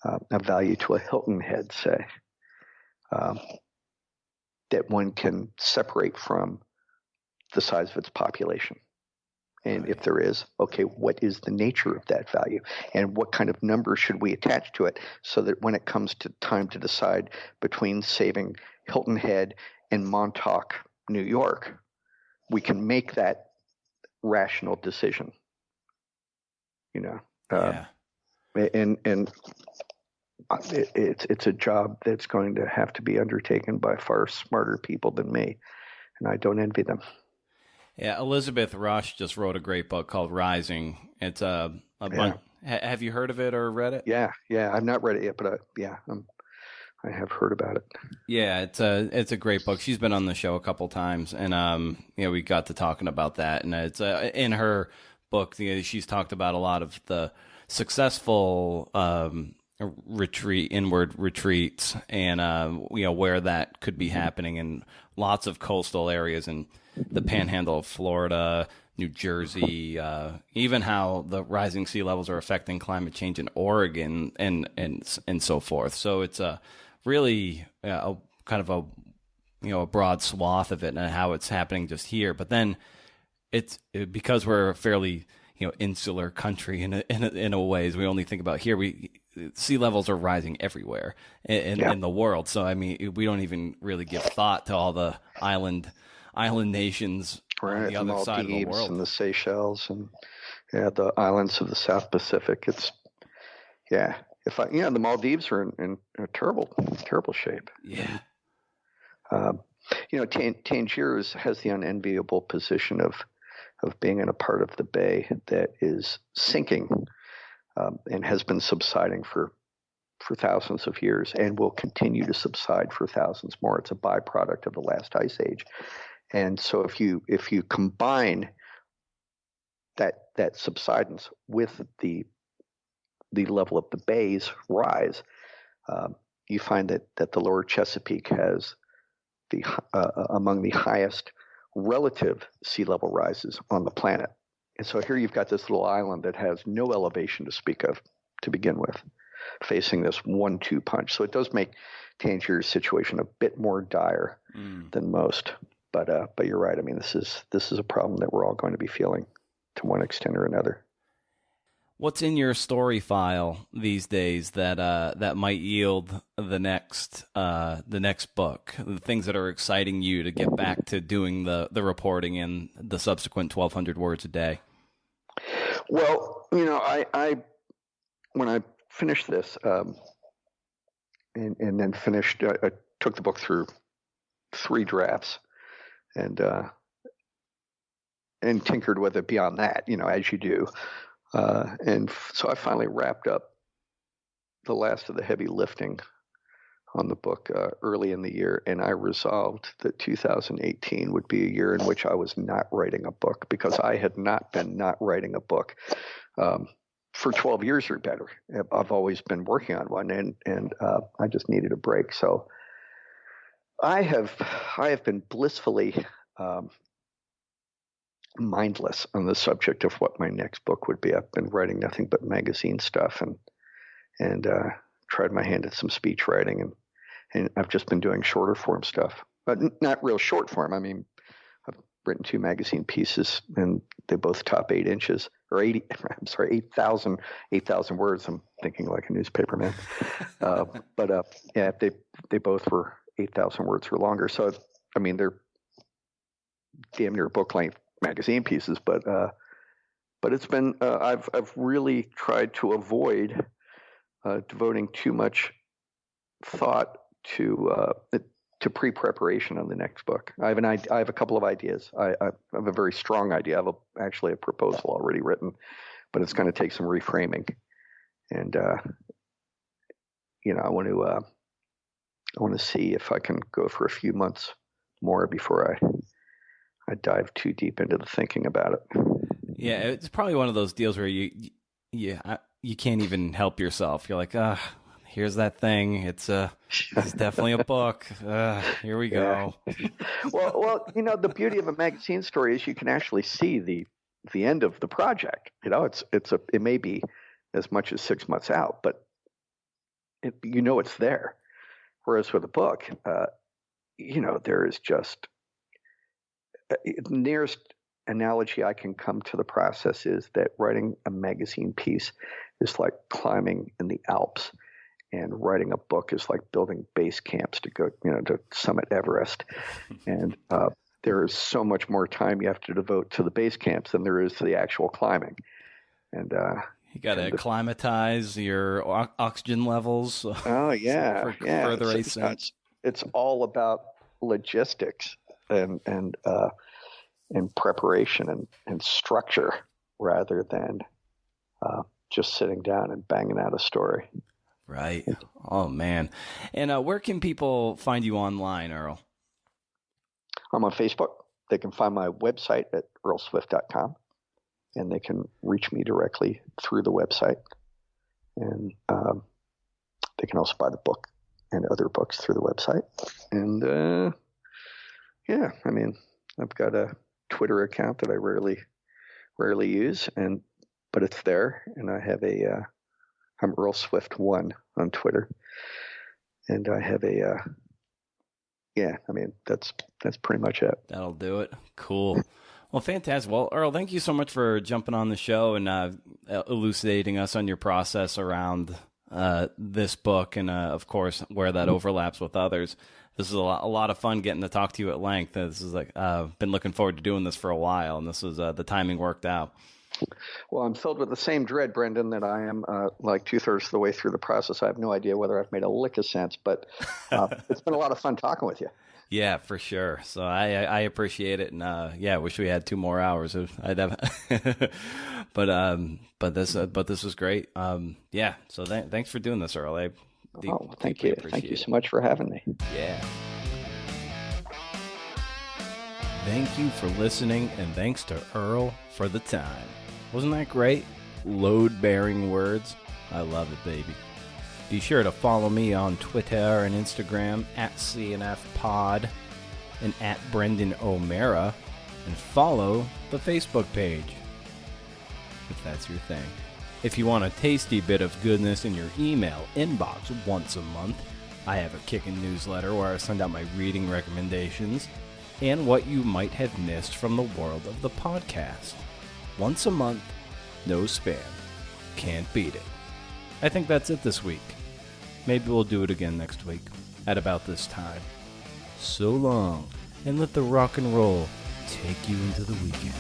a value to a Hilton Head, say, that one can separate from the size of its population? And if there is, okay, what is the nature of that value? And what kind of number should we attach to it so that when it comes to time to decide between saving Hilton Head and Montauk, New York, we can make that rational decision, And it's a job that's going to have to be undertaken by far smarter people than me, and I don't envy them. Yeah, Elizabeth Rush just wrote a great book called Rising. It's a bunch. Have you heard of it or read it? Yeah. I've not read it yet, but I have heard about it. Yeah, it's a great book. She's been on the show a couple times, and we got to talking about that. And it's in her book, she's talked about a lot of the successful inward retreats, and where that could be happening in lots of coastal areas and the Panhandle of Florida, New Jersey, even how the rising sea levels are affecting climate change in Oregon, and so forth. So it's really a kind of a broad swath of it and how it's happening just here. But then because we're a fairly insular country in a ways, we only think about here. Sea levels are rising everywhere in the world. So I mean, we don't even really give thought to all the island nations on the other side of the world, and the Seychelles, and the islands of the South Pacific. It's the Maldives are in a terrible shape. Yeah. Tangier has the unenviable position of of being in a part of the bay that is sinking and has been subsiding for thousands of years and will continue to subside for thousands more. It's a byproduct of the last ice age. And so if you combine that subsidence with the level of the bay's rise, you find that the lower Chesapeake has among the highest relative sea level rises on the planet. And so here you've got this little island that has no elevation to speak of to begin with, facing this 1-2 punch. So it does make Tangier's situation a bit more dire than most. But you're right. I mean, this is a problem that we're all going to be feeling to one extent or another. What's in your story file these days that might yield the next book? The things that are exciting you to get back to doing the reporting and the subsequent 1,200 words a day. Well, I when I finished this and then finished, I took the book through 3 drafts and tinkered with it beyond that, as you do. And so I finally wrapped up the last of the heavy lifting on the book early in the year, and I resolved that 2018 would be a year in which I was not writing a book, because I had not been not writing a book for 12 years or better. I've always been working on one, and I just needed a break. So I have been blissfully mindless on the subject of what my next book would be. I've been writing nothing but magazine stuff and tried my hand at some speech writing, and I've just been doing shorter form stuff, but not real short form. I mean, I've written 2 magazine pieces and they both top 8 inches or 8,000 words. I'm thinking like a newspaper man. Yeah, they both were 8,000 words or longer. So, I mean, they're damn near book length magazine pieces, but it's been I've really tried to avoid devoting too much thought to pre-preparation on the next book. I have a couple of ideas. I have a very strong idea. I have actually a proposal already written, but it's going to take some reframing, and I want to see if I can go for a few months more before I dive too deep into the thinking about it. Yeah, it's probably one of those deals where you can't even help yourself. You're like, here's that thing. It's definitely a book. Here we go. Yeah. Well, the beauty of a magazine story is you can actually see the end of the project. It may be as much as 6 months out, but it's there. Whereas with a book, there is just the nearest analogy I can come to the process is that writing a magazine piece is like climbing in the Alps, and writing a book is like building base camps to go, to summit Everest. And there is so much more time you have to devote to the base camps than there is to the actual climbing. And you got to acclimatize your oxygen levels. Oh yeah, for further ascent. It's all about logistics and preparation and structure rather than just sitting down and banging out a story. Right. Oh, man. And where can people find you online, Earl? I'm on Facebook. They can find my website at earlswift.com, and they can reach me directly through the website. And they can also buy the book and other books through the website. And I've got a Twitter account that I rarely use, but it's there. And I have I'm Earl Swift 1 on Twitter, and I have that's pretty much it. That'll do it. Cool. Well, fantastic. Well, Earl, thank you so much for jumping on the show and elucidating us on your process around this book and, of course, where that overlaps with others. This is a lot of fun getting to talk to you at length. This is been looking forward to doing this for a while, and this was the timing worked out. Well, I'm filled with the same dread, Brendan, that I am like 2/3 of the way through the process. I have no idea whether I've made a lick of sense, but it's been a lot of fun talking with you. Yeah, for sure. So I appreciate it, and yeah, I wish we had 2 more hours. I'd have, but this was great. Yeah. So thanks for doing this, Earl. I Oh, thank deeply you. appreciate Thank you it. so much for having me. Yeah. Thank you for listening, and thanks to Earl for the time. Wasn't that great? Load-bearing words. I love it, baby. Be sure to follow me on Twitter and Instagram at CNFPod and at Brendan O'Mara, and follow the Facebook page, if that's your thing. If you want a tasty bit of goodness in your email inbox once a month, I have a kickin' newsletter where I send out my reading recommendations and what you might have missed from the world of the podcast. Once a month, no spam. Can't beat it. I think that's it this week. Maybe we'll do it again next week, at about this time. So long, and let the rock and roll take you into the weekend.